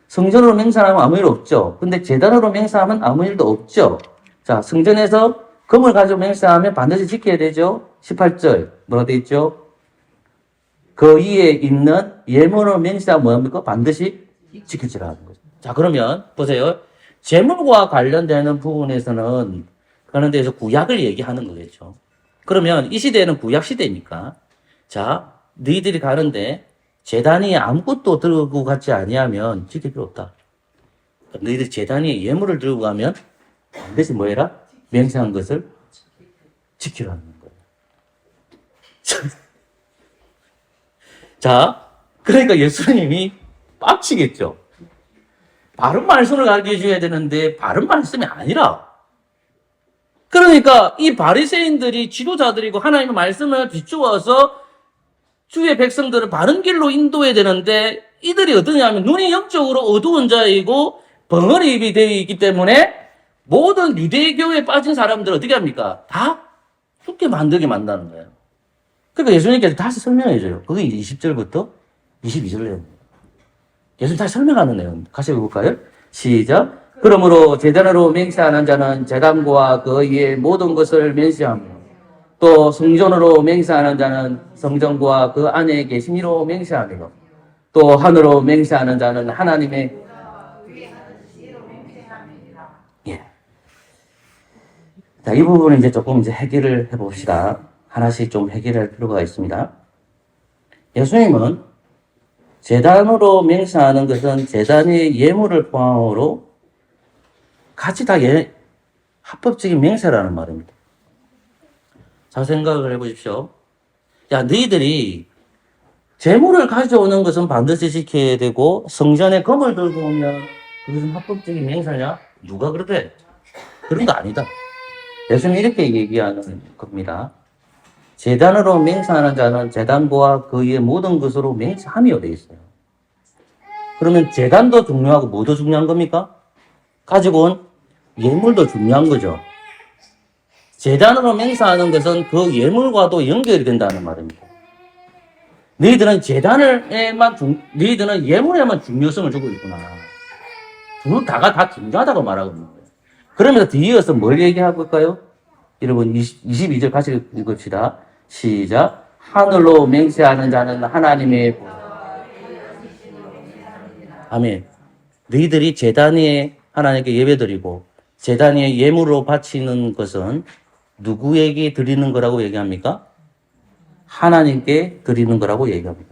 성전으로 맹세하면 아무 일 없죠. 근데 제단으로 맹세하면 아무 일도 없죠. 자, 성전에서 금을 가지고 맹세하면 반드시 지켜야 되죠. 18절 뭐라 되어 있죠? 그 위에 있는 예물로 맹세하면 뭐합니까? 반드시 지킬지라 하는 거죠. 자, 그러면 보세요. 제물과 관련되는 부분에서는 그런 데에서 구약을 얘기하는 거겠죠. 그러면 이 시대는 구약 시대니까 자, 너희들이 가는데 제단이 아무것도 들고 가지 아니하면 지킬 필요 없다. 너희들 제단이 예물을 들고 가면 반드시 뭐해라? 맹세한 것을 지키라는 거예요. 자, 그러니까 예수님이 빡치겠죠. 바른 말씀을 가르쳐 줘야 되는데 바른 말씀이 아니라 그러니까 이 바리새인들이 지도자들이고 하나님의 말씀을 비추어서 주의 백성들을 바른 길로 인도해야 되는데 이들이 어떠냐면 눈이 영적으로 어두운 자이고 벙어리입이 되어 있기 때문에 모든 유대교에 빠진 사람들을 어떻게 합니까? 다 죽게 만들게 만드는 거예요. 그러니까 예수님께서 다시 설명해 줘요. 그게 20절부터 22절 내용입니다. 예수님 다시 설명하는 내용. 같이 읽어볼까요? 시작. 그러므로 제단으로 맹세하는 자는 제단과 그 위에 모든 것을 맹세하며 또 성전으로 맹세하는 자는 성전과 그 안에 계심이로 맹세하며 또 하늘로 맹세하는 자는 하나님의 자, 이 부분을 이제 조금 해결을 해봅시다. 하나씩 좀 해결할 필요가 있습니다. 예수님은 제단으로 맹세하는 것은 제단의 예물을 포함으로 같이 다 합법적인 맹세라는 말입니다. 자, 생각을 해보십시오. 야, 너희들이 재물을 가져오는 것은 반드시 지켜야 되고 성전에 금을 들고 오면 그것은 합법적인 맹세냐? 누가 그러대? 그런 거 아니다. 예수님이 이렇게 얘기하는 겁니다. 제단으로 맹세하는 자는 제단과 그 위의 모든 것으로 맹세하며 되어 있어요. 그러면 제단도 중요하고 뭐도 중요한 겁니까? 가지고 온 예물도 중요한 거죠. 제단으로 맹세하는 것은 그 예물과도 연결이 된다는 말입니다. 너희들은 너희들은 예물에만 중요성을 주고 있구나. 둘 다가 다 중요하다고 말하고 있는 거예요. 그러면서 뒤이어서 뭘 얘기하고 있까요? 여러분 22절 같이 읽읍시다. 시작. 하늘로 맹세하는 자는 하나님의 아멘. 너희들이 제단 위에 하나님께 예배드리고 제단 위에 예물로 바치는 것은 누구에게 드리는 거라고 얘기합니까? 하나님께 드리는 거라고 얘기합니다.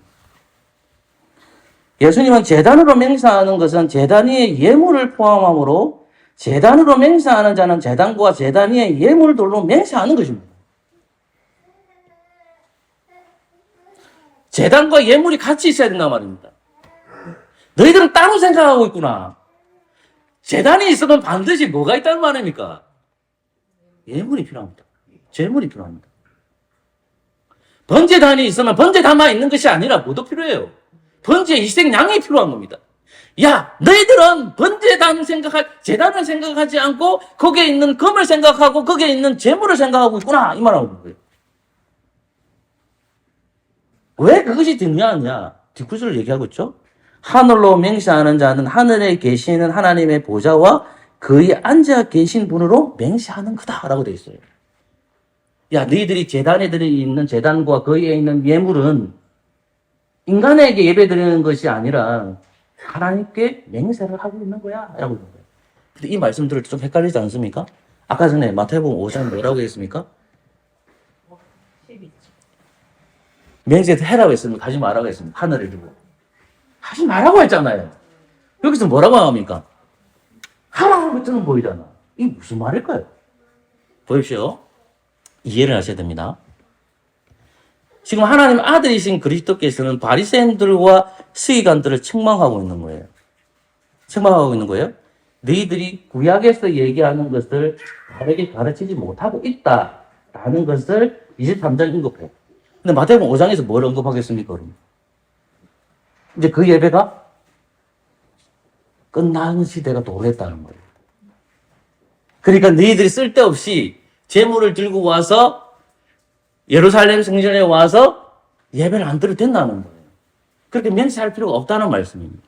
예수님은 제단으로 맹세하는 것은 제단 위에 예물을 포함하므로 제단으로 맹세하는 자는 제단과 제단 위에 예물들로 맹세하는 것입니다. 제단과 예물이 같이 있어야 된단 말입니다. 너희들은 따로 생각하고 있구나. 제단이 있으면 반드시 뭐가 있다는 말입니까? 예물이 필요합니다. 제물이 필요합니다. 번제단이 있으면 번제단만 있는 것이 아니라 뭐도 필요해요. 번제 희생양이 필요한 겁니다. 야, 너희들은 번제단 제단을 생각하지 않고 거기에 있는 금을 생각하고 거기에 있는 제물을 생각하고 있구나. 이 말하고 있는 거예요. 왜 그것이 중요하냐? 뒷구슬을 얘기하고 있죠. 하늘로 맹세하는 자는 하늘에 계시는 하나님의 보좌와 그의 앉아 계신 분으로 맹세하는 거다라고 되어 있어요. 야, 너희들이 제단에 있는 제단과 거기에 있는 예물은 인간에게 예배드리는 것이 아니라 하나님께 맹세를 하고 있는 거야. 라고 있는 거예요. 근데 이 말씀 들을 때 좀 헷갈리지 않습니까? 아까 전에 마태복음 5장 뭐라고 했습니까? 맹세도 해라고 했습니까? 하지 말라고 했습니까? 하늘을 두고. 하지 말라고 했잖아요. 여기서 뭐라고 합니까? 하라고 뜨는 보이잖아. 이게 무슨 말일까요? 보십시오. 이해를 하셔야 됩니다. 지금 하나님 아들이신 그리스도께서는 바리새인들과 서기관들을 책망하고 있는 거예요. 책망하고 있는 거예요. 너희들이 구약에서 얘기하는 것을 바르게 가르치지 못하고 있다라는 것을 23장 언급해요. 근데 마태복음 5장에서 뭘 언급하겠습니까? 그럼? 이제 그 예배가 끝나는 시대가 도래했다는 거예요. 그러니까 너희들이 쓸데없이 제물을 들고 와서 예루살렘 성전에 와서 예배를 안 드려도 된다는 거예요. 그렇게 맹세할 필요가 없다는 말씀입니다.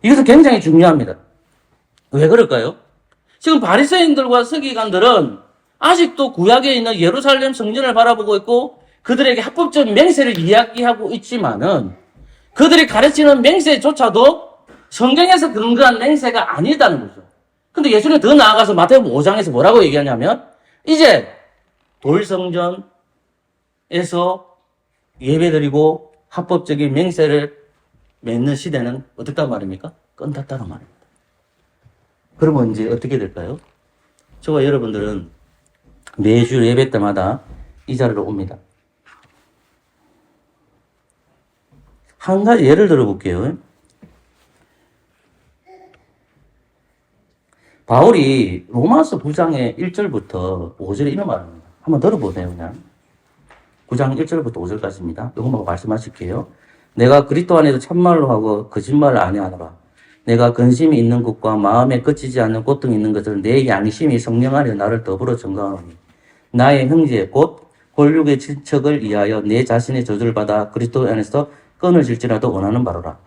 이것은 굉장히 중요합니다. 왜 그럴까요? 지금 바리새인들과 서기관들은 아직도 구약에 있는 예루살렘 성전을 바라보고 있고 그들에게 합법적인 맹세를 이야기하고 있지만은 그들이 가르치는 맹세조차도 성경에서 근거한 맹세가 아니다는 거죠. 근데 예수님이 더 나아가서 마태복음 5장에서 뭐라고 얘기하냐면 이제 돌성전에서 예배드리고 합법적인 맹세를 맺는 시대는 어떻단 말입니까? 끝났다는 말입니다. 그러면 이제 어떻게 될까요? 저와 여러분들은 매주 예배 때마다 이 자리로 옵니다. 한 가지 예를 들어볼게요. 바울이 로마서 9장의 1절부터 5절에 이런 말합니다. 한번 들어보세요, 그냥. 9장 1절부터 5절까지입니다. 이것만 말씀하실게요. 내가 그리스도 안에서 참말로 하고 거짓말을 아니하노라. 내가 근심이 있는 것과 마음에 그치지 않는 고통이 있는 것을 내 양심이 성령 안에 나를 더불어 증거하노니 나의 형제 곧 골육의 친척을 위하여 내 자신의 저주를 받아 그리스도 안에서 끈을 질지라도 원하는 바로라.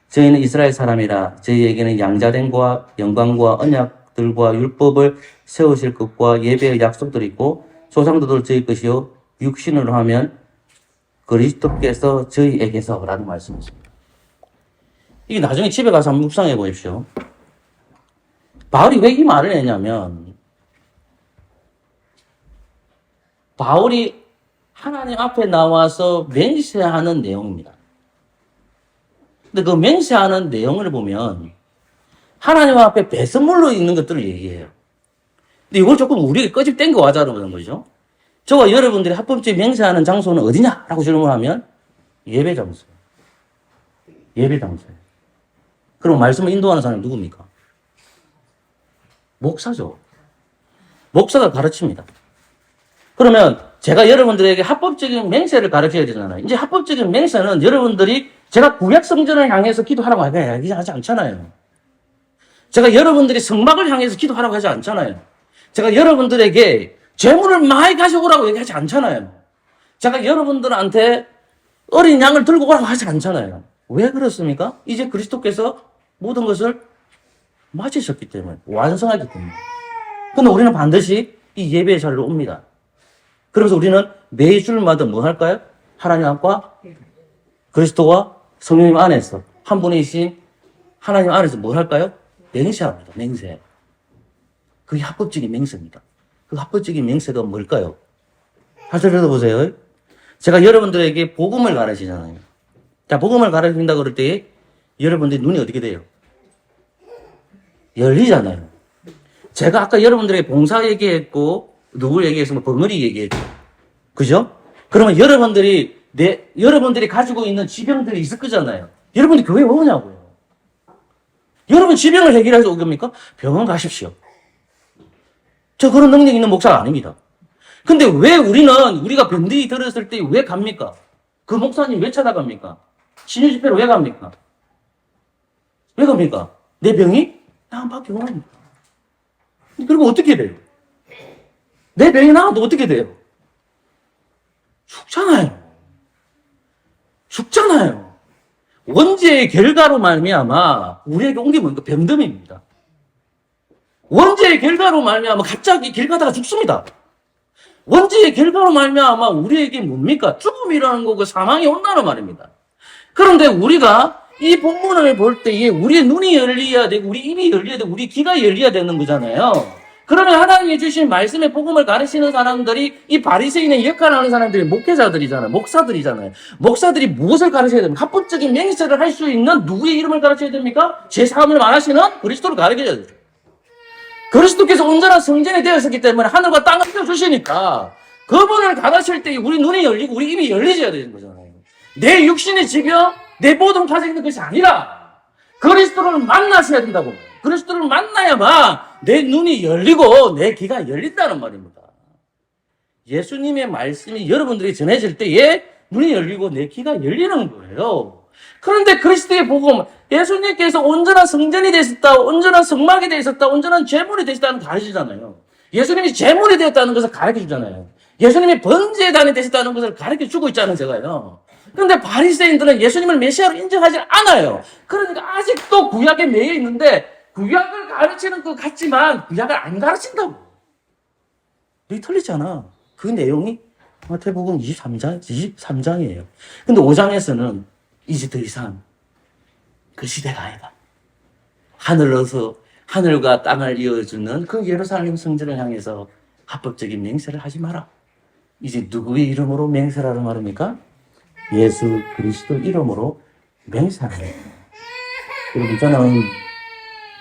저희는 이스라엘 사람이라 저희에게는 양자됨과 영광과 언약들과 율법을 세우실 것과 예배의 약속들이 있고 조상들도 저희 것이요 육신으로 하면 그리스도께서 저희에게서라는 말씀이십니다. 이게 나중에 집에 가서 한번 묵상해 보십시오. 바울이 왜 이 말을 했냐면 바울이 하나님 앞에 나와서 맹세하는 내용입니다. 근데 그 맹세하는 내용을 보면 하나님 앞에 배선물로 있는 것들을 얘기해요. 근데 이걸 조금 우리에게 꺼집된 거 하자는 거죠. 저와 여러분들이 합법적인 맹세하는 장소는 어디냐라고 질문하면 예배 장소. 예배 장소예요. 그럼 말씀을 인도하는 사람이 누굽니까? 목사죠. 목사가 가르칩니다. 그러면 제가 여러분들에게 합법적인 맹세를 가르쳐야 되잖아요. 이제 합법적인 맹세는 여러분들이 제가 구약 성전을 향해서 기도하라고 하지 않잖아요. 제가 여러분들이 성막을 향해서 기도하라고 하지 않잖아요. 제가 여러분들에게 재물을 많이 가져오라고 얘기하지 않잖아요. 제가 여러분들한테 어린 양을 들고 오라고 하지 않잖아요. 왜 그렇습니까? 이제 그리스도께서 모든 것을 마치셨기 때문에, 완성하기 때문에. 근데 우리는 반드시 이 예배 자리로 옵니다. 그래서 우리는 매주마다 뭐 할까요? 하나님 앞과 그리스도와 성령님 안에서 한 분이신 하나님 안에서 뭘 할까요? 맹세합니다. 맹세. 그게 합법적인 맹세입니다. 그 합법적인 맹세가 뭘까요? 다시 들어보세요. 제가 여러분들에게 복음을 가르치잖아요. 자, 복음을 가르친다 그럴 때 여러분들이 눈이 어떻게 돼요? 열리잖아요. 제가 아까 여러분들에게 봉사 얘기했고 누구 얘기했으면 벙어리 얘기했죠. 그죠? 그러면 여러분들이 가지고 있는 지병들이 있을 거잖아요. 여러분이 교회에 오냐고요. 여러분 지병을 해결해서 오겠습니까? 병원 가십시오. 저 그런 능력 있는 목사가 아닙니다. 근데 왜 우리가 변들이 들었을 때 왜 갑니까? 그 목사님 왜 찾아갑니까? 신유 집회로 왜 갑니까? 왜 갑니까? 내 병이 나밖에 원합니까? 그리고 어떻게 돼요? 내 병이 나아도 어떻게 돼요? 죽잖아요. 원죄의 결과로 말미암아 우리에게 온 게 뭡니까? 병듦입니다. 원죄의 결과로 말미암아 갑자기 길 가다가 죽습니다. 원죄의 결과로 말미암아 우리에게 뭡니까? 죽음이라는 거고 사망이 온다는 말입니다. 그런데 우리가 이 본문을 볼 때에 우리의 눈이 열려야 되고 우리 입이 열려야 되고 우리 귀가 열려야 되는 거잖아요. 그러면 하나님이 주신 말씀의 복음을 가르치는 사람들이 이 바리새인의 역할을 하는 사람들이 목회자들이잖아요. 목사들이잖아요. 목사들이 무엇을 가르쳐야 됩니까? 합법적인 맹세를 할 수 있는 누구의 이름을 가르쳐야 됩니까? 제3을 말하시는 그리스도를 가르쳐야 돼요. 그리스도께서 온전한 성전이 되었기 때문에 하늘과 땅을 펴주시니까 그분을 가르칠 때 우리 눈이 열리고 우리 입이 열리져야 되는 거잖아요. 내 육신의 지병, 내 모든 가지고 있는 것이 아니라 그리스도를 만나셔야 된다고. 그리스도를 만나야만 내 눈이 열리고 내 귀가 열린다는 말입니다. 예수님의 말씀이 여러분들이 전해질 때에 눈이 열리고 내 귀가 열리는 거예요. 그런데 그리스도의 복음, 예수님께서 온전한 성전이 되셨다, 온전한 성막이 되셨다, 온전한 제물이 되셨다는 걸 가르치잖아요. 예수님이 제물이 되었다는 것을 가르쳐 주잖아요. 예수님이 번제단이 되셨다는 것을 가르쳐 주고 있잖아요, 제가요. 그런데 바리새인들은 예수님을 메시아로 인정하지 않아요. 그러니까 아직도 구약에 매여 있는데 구약을 가르치는 것 같지만 구약을 안 가르친다고. 이게 틀리잖아. 그 내용이 마태복음 23장이에요. 근데 5장에서는 이제 더 이상 그 시대가 아니다. 하늘로서 하늘과 땅을 이어주는 그 예루살렘 성전을 향해서 합법적인 맹세를 하지 마라. 이제 누구의 이름으로 맹세라는 말입니까? 예수 그리스도 이름으로 맹세하는. 여러분, 저는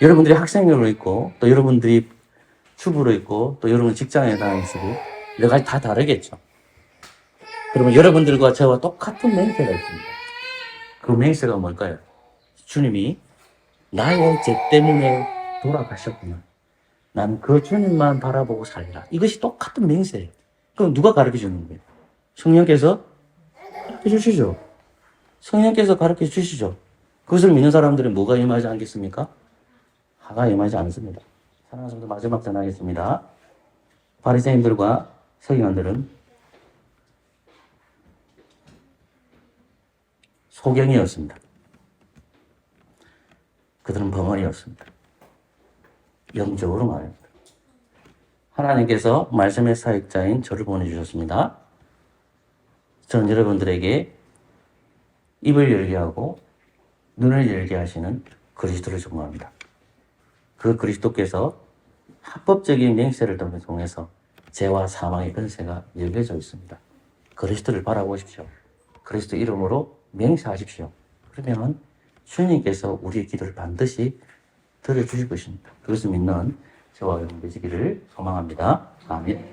여러분들이 학생으로 있고 또 여러분들이 주부로 있고 또 여러분 직장에 다니시고 여러 가지 다 다르겠죠. 그러면 여러분들과 저와 똑같은 맹세가 있습니다. 그 맹세가 뭘까요? 주님이 나의 죄 때문에 돌아가셨구나. 난 그 주님만 바라보고 살리라. 이것이 똑같은 맹세예요. 그럼 누가 가르쳐 주는 거예요? 성령께서 가르쳐 주시죠. 성령께서 가르쳐 주시죠. 그것을 믿는 사람들은 뭐가 임하지 않겠습니까? 화가 임하지 않습니다. 사랑하는 성도 마지막 전하겠습니다. 바리새인들과 서기관들은 소경이었습니다. 그들은 벙어리였습니다. 영적으로 말입니다. 하나님께서 말씀의 사역자인 저를 보내주셨습니다. 저는 여러분들에게 입을 열게 하고 눈을 열게 하시는 그리스도를 전무합니다. 그 그리스도께서 합법적인 맹세를 통해서 죄와 사망의 권세가 열려져 있습니다. 그리스도를 바라보십시오. 그리스도 이름으로 맹세하십시오. 그러면 주님께서 우리의 기도를 반드시 들어주실 것입니다. 그것을 믿는 저와 여러분 되시기를 소망합니다. 아멘.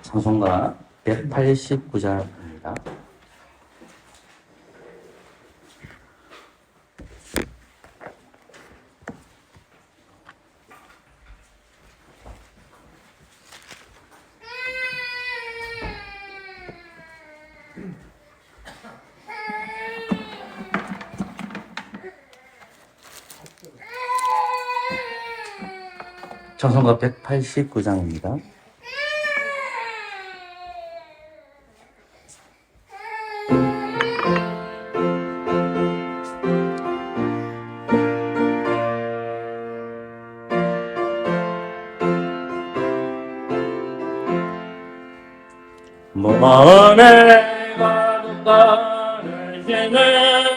찬송가 189장입니다. 찬송가 189장입니다. 마음에 가득한 신을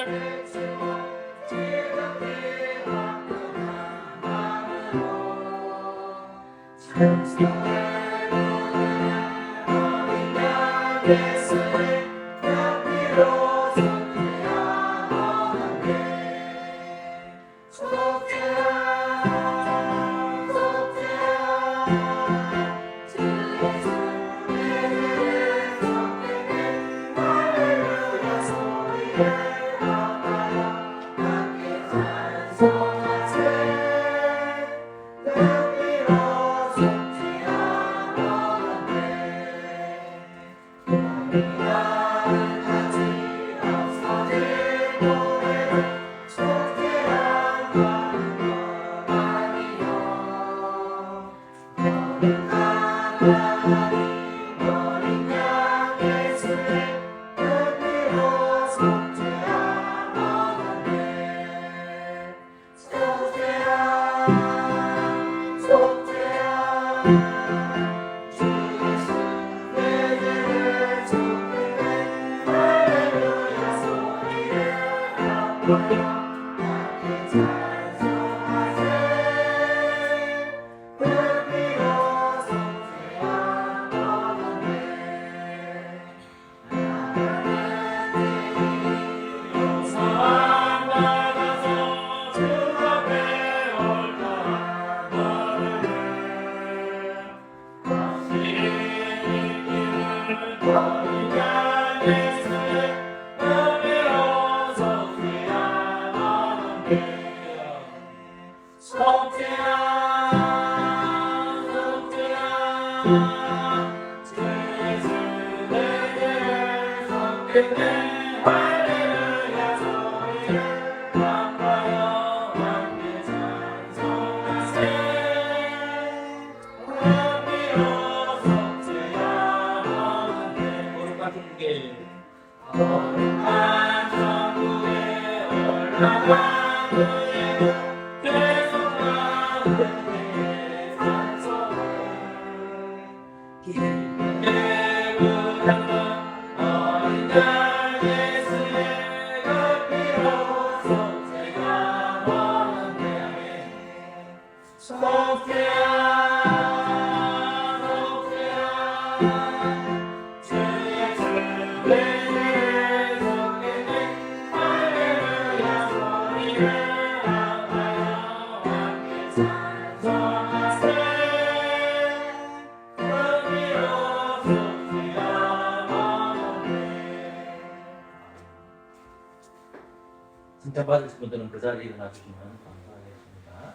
칭찬 받으신 분들은 그 자리에 일어나 주시면 감사하겠습니다.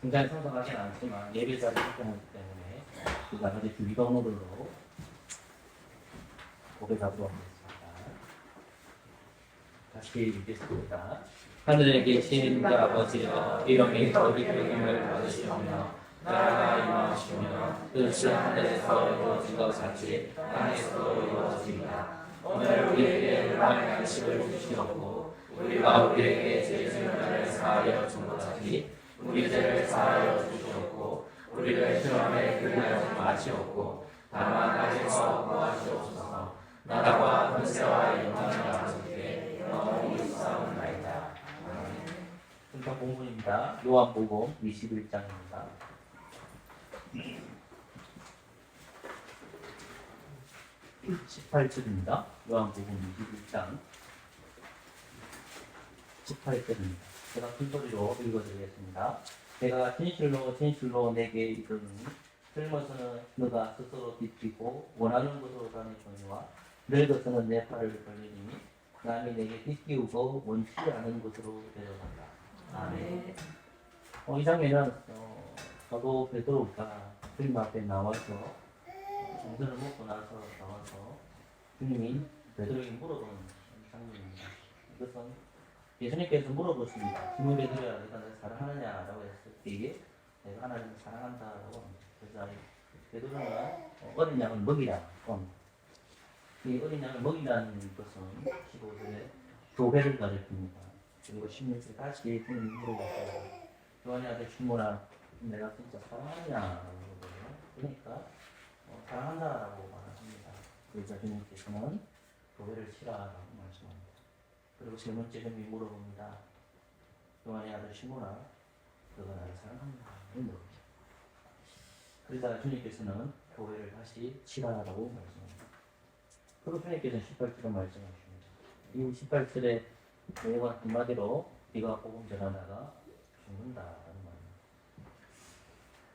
칭찬에 참석하지는 않지만 예배 자리에 참석하기 때문에 그 나머지 주기도문으로 고백하도록 하겠습니다. 같이 읽겠습니다. 하늘에 계신 그 아버지여, 이름이 거룩히 여김을 받으시오며 나라가 임하시오며 뜻이 하늘에서 이루어진 것 같이 땅에서도 이루어지리라. 오늘 우리에게 일용할 양식을 주시옵고 우리가 우리에게 죄 지은 자를 사하여 준 것 같이 우리 죄를 사하여 주시옵고 우리를 시험에 들게 하지 마시옵고 다만 악에서 구하시옵소서. 나라와 권세와 영광을 아버지께 영원히 있사옵나이다. 아멘. 본문입니다. 요한복음 21장입니다. 18절입니다. 요한복음 21장 18절입니다. 제가 큰 소리로 읽어드리겠습니다. 내가 진실로 진실로 내게 이르노니 젊어서는 너가 스스로 뒤뛰고 원하는 곳으로 다니거니와 늙어서는 내 팔을 벌리니 남이 내게 뒤끼우고 원치 않은 곳으로 데려간다. 아멘. 이 장면은 사도 베드로가 주님 앞에 나와서 정전을 먹고 나와서 주님이 베드로에게 물어보는 장면입니다. 이것은 예수님께서 물어보십니다. 시몬 베드로야, 내가 나를 사랑하느냐라고 했을 때 내가 하나님을 사랑한다라고 합니다. 그래서 베드로는 어린 양을 먹이라고 합니다. 이 어린 양을 먹이라는 것은 15절에 교회를 가리킵니다. 그리고 16절에 다시 주님이 물어봤어요. 요한의 아들 시몬아, 내가 진짜 사랑하냐라고 물어보고요. 그러니까 사랑한다라고 말합니다. 그러자 주님께서는 교회를 치라라고 말씀합니다. 그리고 세 번째 점이 물어봅니다. 요한의 아들 시몬아, 너가 나를 사랑하느냐? 물어봅니다. 그러자 주님께서는 교회를 다시 치라라고 말씀합니다. 그리고 주님께서는 18절에 말씀하십니다. 이 18절에 내용은 한마디로 네가 복음 전하다가 죽는다라는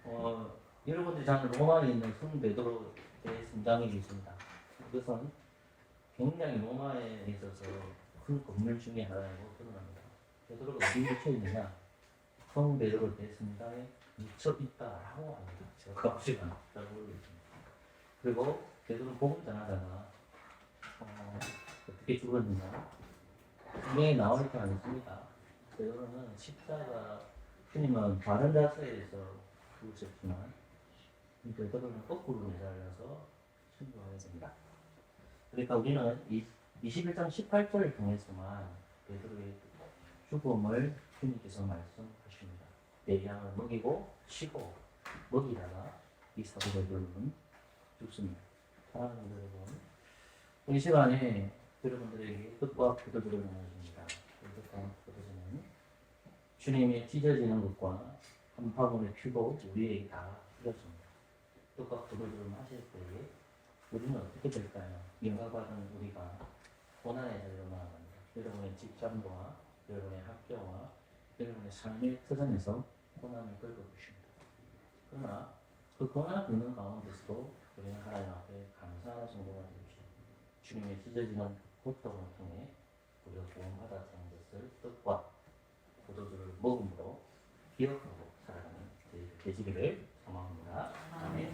말입니다. 여러분들이 잘 로마에 있는 성 베드로의 성당이 있습니다. 그것은 굉장히 로마에 있어서 큰 건물 중에 하나라고 드러납니다. 베드로가 어디 묻혀 있느냐? 성 베드로 대성당에 묻혀 있다라고 합니다. 제가 값이가 잘 모르겠습니다. 그리고 베드로 복음 전하다가 어떻게 죽었느냐? 분명히 나와 있지 않습니다. 베드로는 십자가 주님은 바른 자세에서 죽으셨지만 베드로는 거꾸로 매달려서 순교하게 됩니다. 그러니까 우리는 21장 18절을 통해서만 베드로의 죽음을 주님께서 말씀하십니다. 내 양을 먹이고 쉬고 먹이다가 이 사도 베드로는 죽습니다. 사랑하는 여러분, 이 시간에 여러분들에게 뜻과 포도주를 나눠줍니다. 뜻과 포도주는 주님의 찢어지는 것과 한 방울의 피도 우리에게 다 흘렸습니다. 뜻과 포도주를 마실 때에 우리는 어떻게 될까요? 영광받은 우리가 고난의 자리로 나아갑니다. 여러분의 직장과 여러분의 학교와 여러분의 삶의 터전에서 고난을 겪어보십니다. 그러나 그 고난을 겪는 가운데서도 우리는 하나님 앞에 감사하는 성도가 되십시오. 주님의 찢어지는 고통을 통해 우리가 구원받았다는 것을 뜻과 포도주를 먹음으로 기억하고 살아가는 저희들 되시기를 소망합니다. 아멘.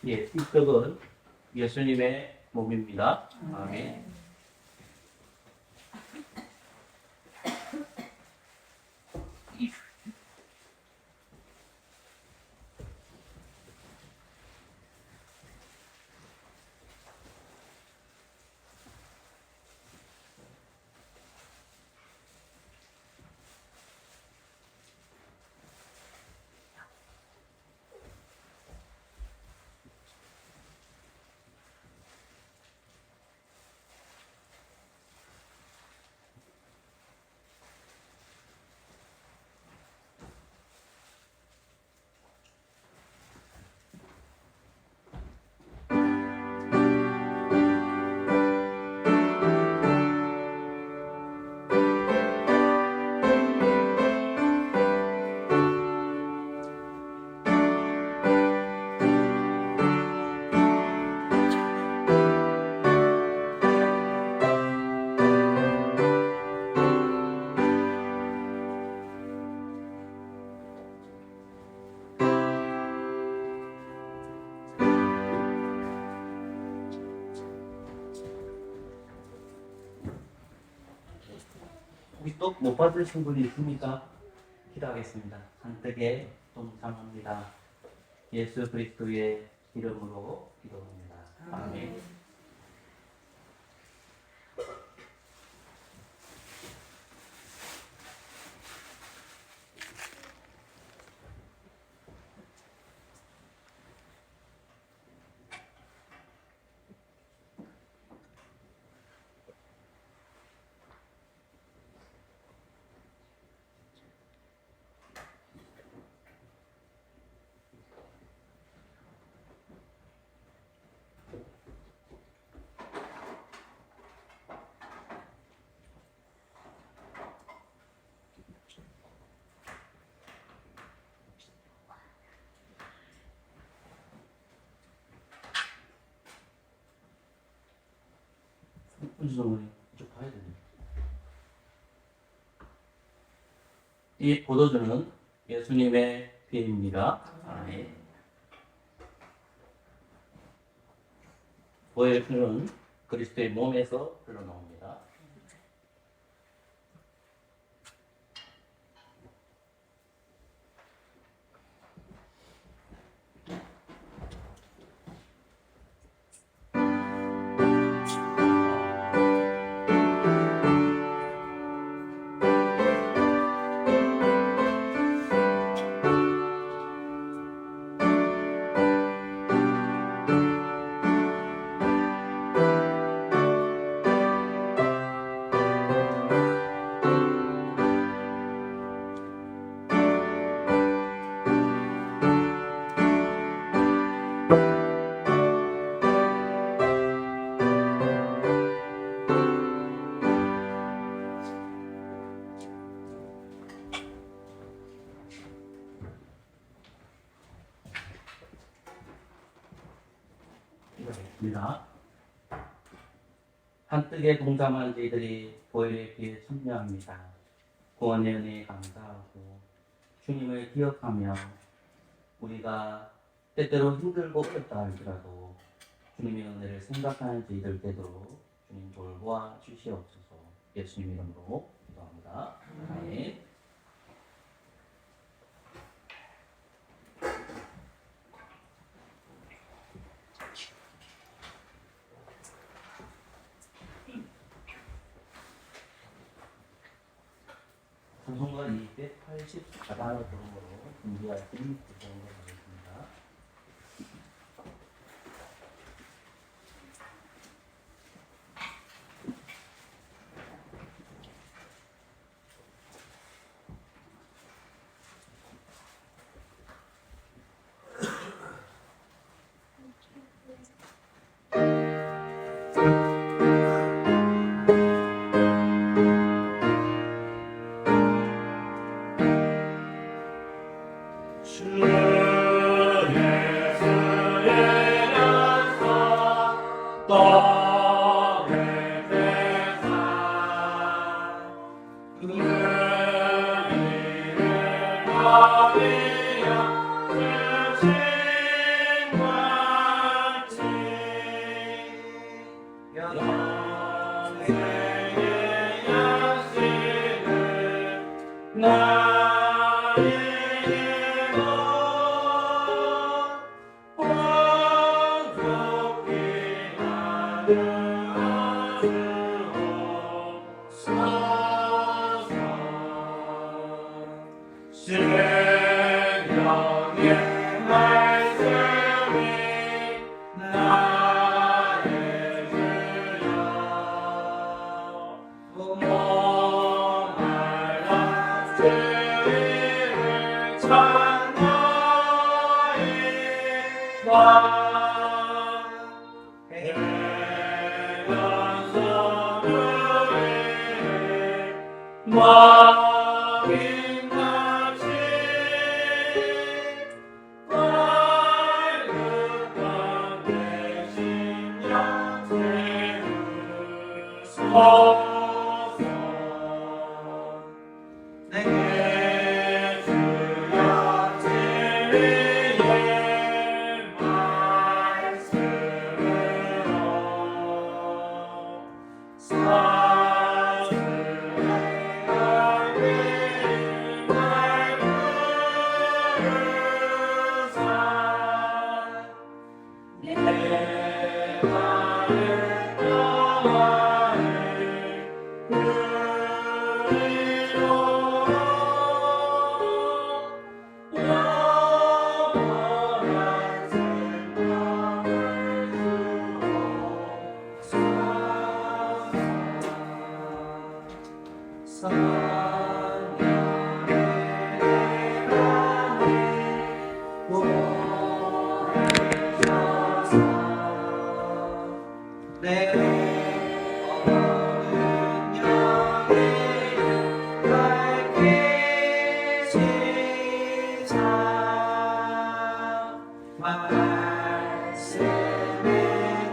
예, 이 떡은 예수님의 몸입니다. 아멘. 우리 또 못 받으신 분이 있습니까? 기도하겠습니다. 산뜻에 동참합니다. 예수 그리스도의 이름으로 기도합니다. 아멘. 은수성을 쭉 봐야 됩니다. 이 포도주는 예수님의 피입니다. 아멘. 보혈 피는 그리스도의 몸에서 흘러나옵니다. 기도하겠습니다. 한뜻에 동참한 저희들이 보혈의 피에 참여합니다. 구원의 은혜에 감사하고 주님을 기억하며 우리가 때때로 힘들고 어렵다 할지라도 주님의 은혜를 생각하는 저희들 되도록 주님 돌보아 주시옵소서. 예수님 이름으로 기도합니다. 아멘. 찬송가 284단으로 준비하신 구성을 하겠습니다.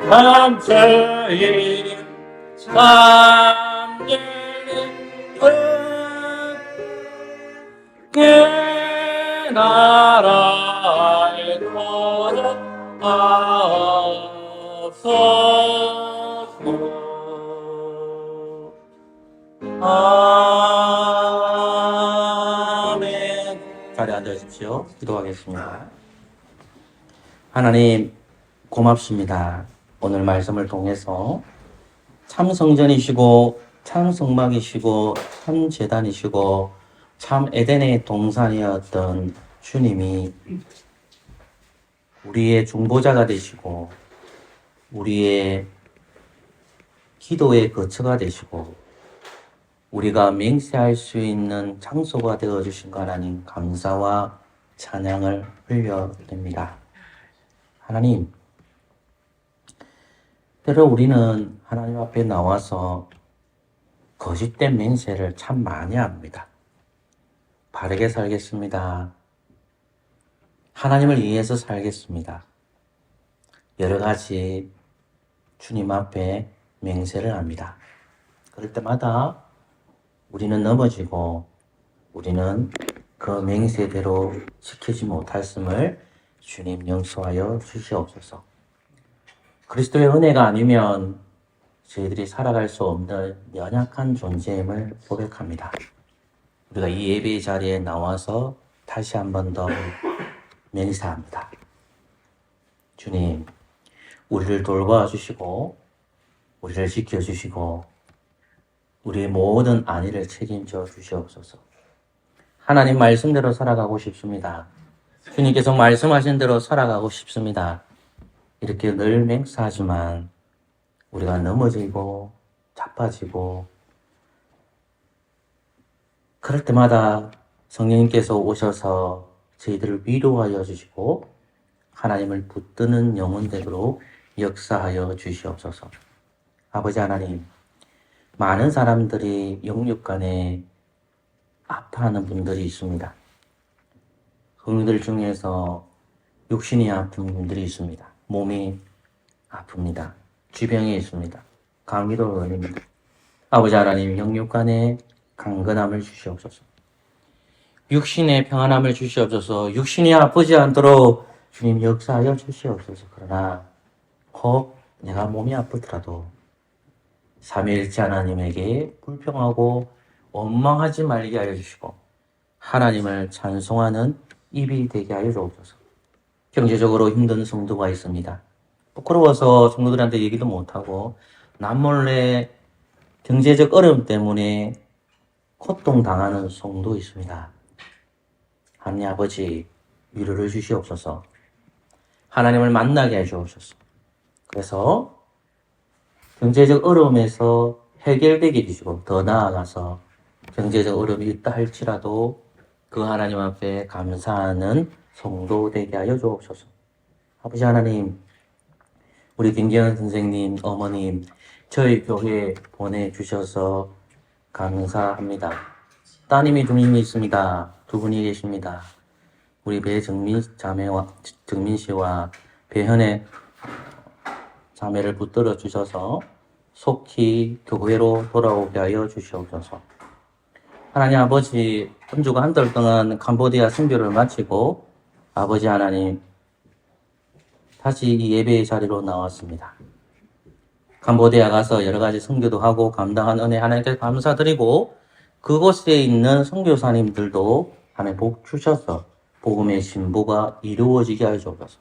감사히 잠들는 그 나라에 걸어가옵소서. 아멘. 자리에 앉으십시오. 기도하겠습니다. 하나님 고맙습니다. 오늘 말씀을 통해서 참 성전이시고 참 성막이시고 참 제단이시고 참 에덴의 동산이었던 주님이 우리의 중보자가 되시고 우리의 기도의 거처가 되시고 우리가 맹세할 수 있는 장소가 되어주신 하나님 감사와 찬양을 흘려드립니다. 하나님, 때로 우리는 하나님 앞에 나와서 거짓된 맹세를 참 많이 합니다. 바르게 살겠습니다. 하나님을 위해서 살겠습니다. 여러 가지 주님 앞에 맹세를 합니다. 그럴 때마다 우리는 넘어지고 우리는 그 맹세대로 지키지 못했음을 주님 용서하여 주시옵소서. 그리스도의 은혜가 아니면 저희들이 살아갈 수 없는 연약한 존재임을 고백합니다. 우리가 이 예배의 자리에 나와서 다시 한 번 더 맹세합니다. 주님, 우리를 돌봐주시고 우리를 지켜주시고 우리의 모든 안위를 책임져 주시옵소서. 하나님 말씀대로 살아가고 싶습니다. 주님께서 말씀하신 대로 살아가고 싶습니다. 이렇게 늘 맹세하지만 우리가 넘어지고 자빠지고 그럴 때마다 성령님께서 오셔서 저희들을 위로하여 주시고 하나님을 붙드는 영혼되도록 역사하여 주시옵소서. 아버지 하나님, 많은 사람들이 영육간에 아파하는 분들이 있습니다. 그분들 중에서 육신이 아픈 분들이 있습니다. 몸이 아픕니다. 쥐병이 있습니다. 감기도 걸립니다. 아버지 하나님, 영육간에 강건함을 주시옵소서. 육신의 평안함을 주시옵소서. 육신이 아프지 않도록 주님 역사하여 주시옵소서. 그러나 혹 내가 몸이 아프더라도 삼위일체 하나님에게 불평하고 원망하지 말게 하여 주시고 하나님을 찬송하는 입이 되게 하여 주옵소서. 경제적으로 힘든 성도가 있습니다. 부끄러워서 성도들한테 얘기도 못하고 남몰래 경제적 어려움 때문에 고통당하는 성도 있습니다. 하나님 아버지, 위로를 주시옵소서. 하나님을 만나게 해 주옵소서. 그래서 경제적 어려움에서 해결되게 해주시고 더 나아가서 경제적 어려움이 있다 할지라도 그 하나님 앞에 감사하는 성도 되게 하여 주옵소서. 아버지 하나님, 우리 김경은 선생님, 어머님, 저희 교회에 보내주셔서 감사합니다. 따님이 두 분이 있습니다. 두 분이 계십니다. 우리 배정민 자매와 정민 씨와 배현의 자매를 붙들어 주셔서 속히 교회로 돌아오게 하여 주시옵소서. 하나님 아버지, 은주가 한 달 동안 캄보디아 선교를 마치고 아버지 하나님 다시 이 예배의 자리로 나왔습니다. 캄보디아 가서 여러 가지 선교도 하고 감당한 은혜 하나님께 감사드리고 그곳에 있는 선교사님들도 하나님 복 주셔서 복음의 신부가 이루어지게 하여 주옵소서.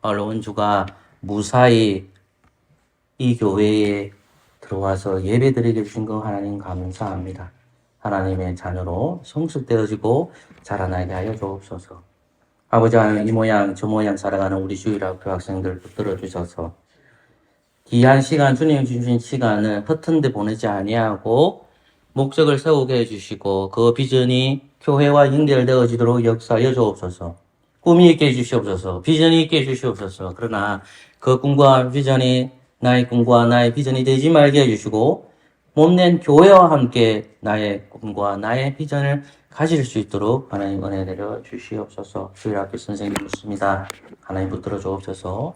은주가 무사히 이 교회에 들어와서 예배드리게 주신 거 하나님 감사합니다. 하나님의 자녀로 성숙되어지고 자라나게 하여 주옵소서. 아버지 하나님, 이 모양 저 모양 살아가는 우리 주일학교 학생들 붙들어 주셔서 귀한 시간, 주님 주신 시간을 허튼 데 보내지 아니하고 목적을 세우게 해주시고 그 비전이 교회와 연결되어지도록 역사하여 주옵소서. 꿈이 있게 해주시옵소서. 비전이 있게 해주시옵소서. 그러나 그 꿈과 비전이 나의 꿈과 나의 비전이 되지 말게 해주시고 못낸 교회와 함께 나의 꿈과 나의 비전을 가질 수 있도록 하나님 은혜 내려 주시옵소서. 주일학교 선생님 묻습니다. 하나님 붙들어 주옵소서.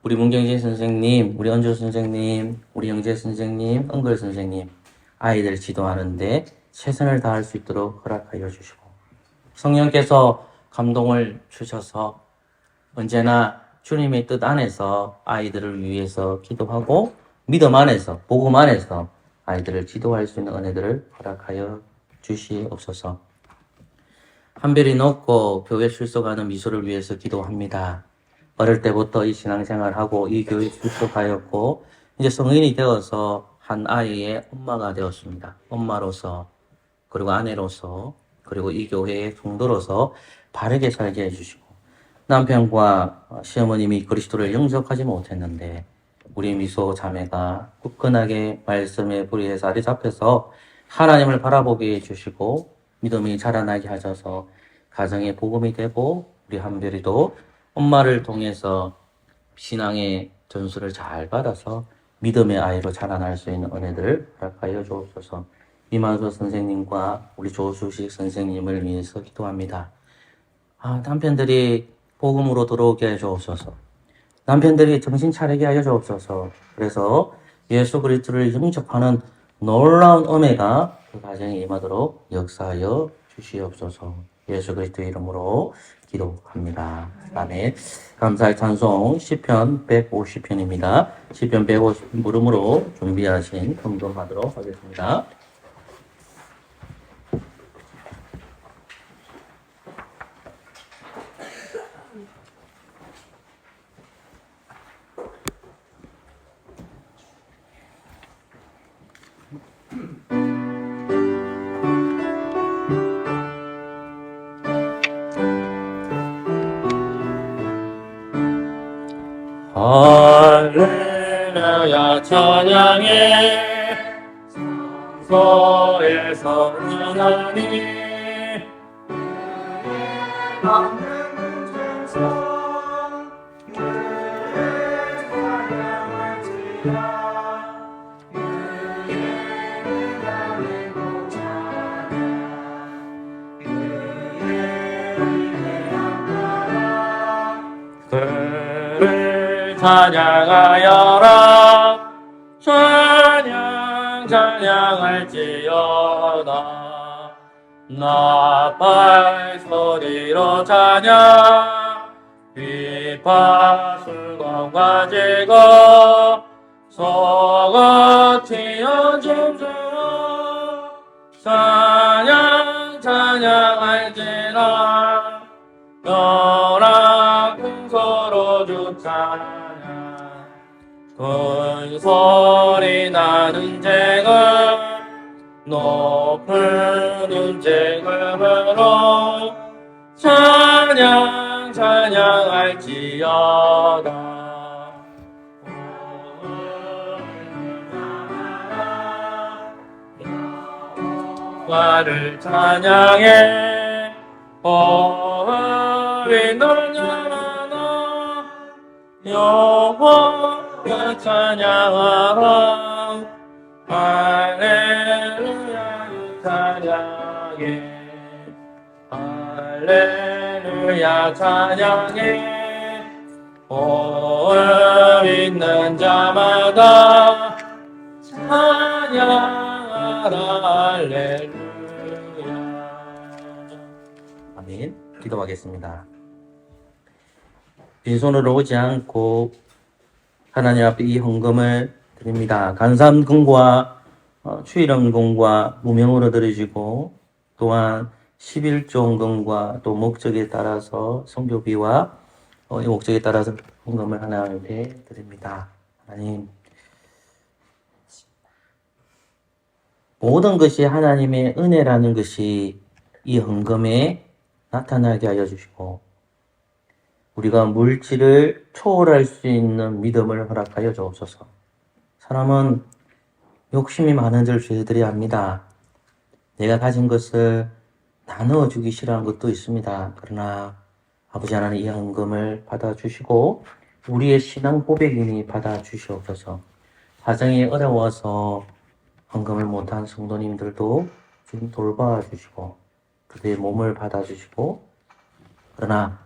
우리 문경진 선생님, 우리 은주 선생님, 우리 영재 선생님, 은글 선생님 아이들 지도하는데 최선을 다할 수 있도록 허락하여 주시고 성령께서 감동을 주셔서 언제나 주님의 뜻 안에서 아이들을 위해서 기도하고 믿음 안에서 복음 안에서 아이들을 지도할 수 있는 은혜들을 허락하여 주시옵소서. 한별이 높고 교회 출석하는 미소를 위해서 기도합니다. 어릴 때부터 이 신앙생활을 하고 이 교회에 출석하였고 이제 성인이 되어서 한 아이의 엄마가 되었습니다. 엄마로서 그리고 아내로서 그리고 이 교회의 성도로서 바르게 살게 해주시고 남편과 시어머님이 그리스도를 영접하지 못했는데 우리 미소 자매가 굳건하게 말씀에 불의에 자리 잡혀서 하나님을 바라보게 해주시고 믿음이 자라나게 하셔서 가정의 복음이 되고 우리 한별이도 엄마를 통해서 신앙의 전수를 잘 받아서 믿음의 아이로 자라날 수 있는 은혜들을 허락하여 주옵소서. 이만수 선생님과 우리 조수식 선생님을 위해서 기도합니다. 남편들이 복음으로 들어오게 해 주옵소서. 남편들이 정신 차리게 하여 주옵소서. 그래서 예수 그리스도를 영접하는 놀라운 은혜가 그 가정에 임하도록 역사하여 주시옵소서. 예수 그리스도의 이름으로 기도합니다. 아멘. 감사의 찬송 시편 150편입니다. 시편 150편 물음으로 준비하신 헌금하도록 하겠습니다. 할렐루야 찬양해 성소에서 하나님 그를 찬양하여라 찬양할지어다 나팔 소리로 찬양 비파 술광과 제거 소거치어 춤추어 찬양할지라 너랑 큰 소로 주 찬양 큰 소리 나는 쟁을 높은 쟁음으로 찬양할지어다 여호와를 찬양해 호흡이 놀려라 여호와 찬양하라 할렐루야 찬양해 할렐루야 찬양해 호흡 있는 자마다 찬양하라 할렐루야 아멘. 기도하겠습니다. 빈손으로 오지 않고 하나님 앞에 이 헌금을 드립니다. 감사금과 추일헌금과 무명으로 드려지고 또한 11조헌금과 또 목적에 따라서 성교비와 이 목적에 따라서 헌금을 하나님 앞에 드립니다. 하나님 모든 것이 하나님의 은혜라는 것이 이 헌금에 나타나게 하여 주시고 우리가 물질을 초월할 수 있는 믿음을 허락하여 주옵소서. 사람은 욕심이 많은 줄 저희들이 압니다. 내가 가진 것을 나누어주기 싫어하는 것도 있습니다. 그러나 아버지 하나님 이 헌금을 받아주시고 우리의 신앙 고백이니 받아주시옵소서. 사정이 어려워서 헌금을 못한 성도님들도 좀 돌봐주시고 그들의 몸을 받아주시고 그러나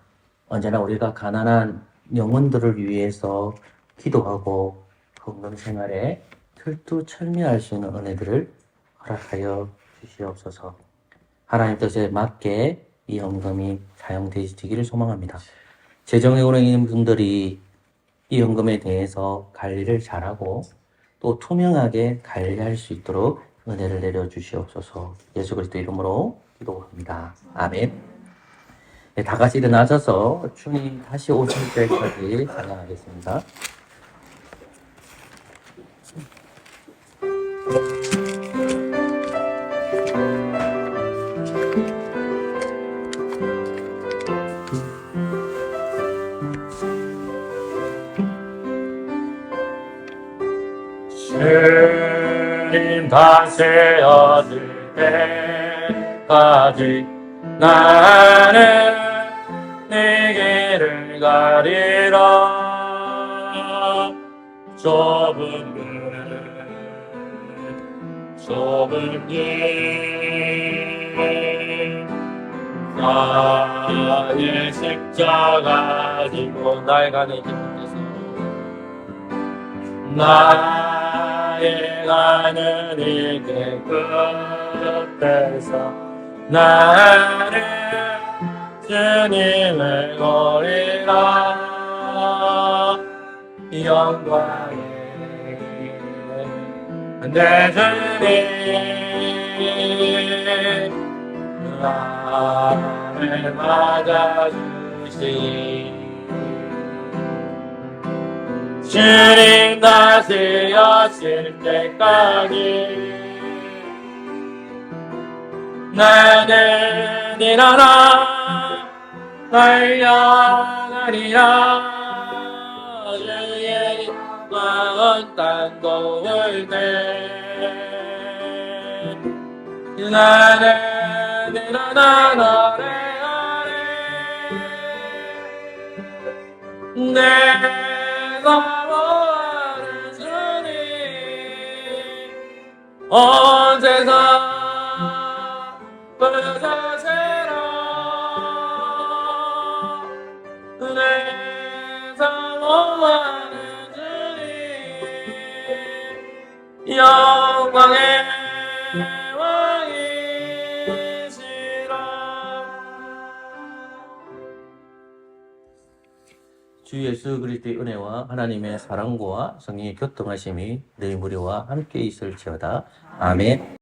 언제나 우리가 가난한 영혼들을 위해서 기도하고 헌금 생활에 철두철미할 수 있는 은혜들을 허락하여 주시옵소서. 하나님 뜻에 맞게 이 헌금이 사용되시기를 소망합니다. 재정에 오래 있는 분들이 이 헌금에 대해서 관리를 잘하고 또 투명하게 관리할 수 있도록 은혜를 내려주시옵소서. 예수 그리스도 이름으로 기도합니다. 아멘. 네, 다 같이 일어나셔서 주님 다시 오실 때까지 찬양하겠습니다. 주님 다시 오실 때까지 나는 네 길을 가리라. 좁은 길 나의 십자가 지고 날 가는 길 끝에서 나의 가는 이 길 끝에서 나를 주님을 보리라. 영광의 내 주님 나를 맞아주시니 주님 다시 오실 때까지 나는 일어나 달려가리라. 주의 마음 땅고울 때 나는 일어나 노래하리. 내가 보아하는 주님 온 세상 부르짖으라. 내가 보아하는 주님 영광의 주 예수 그리스도의 은혜와 하나님의 사랑과 성령의 교통하심이 너희 무리와 함께 있을지어다. 아멘.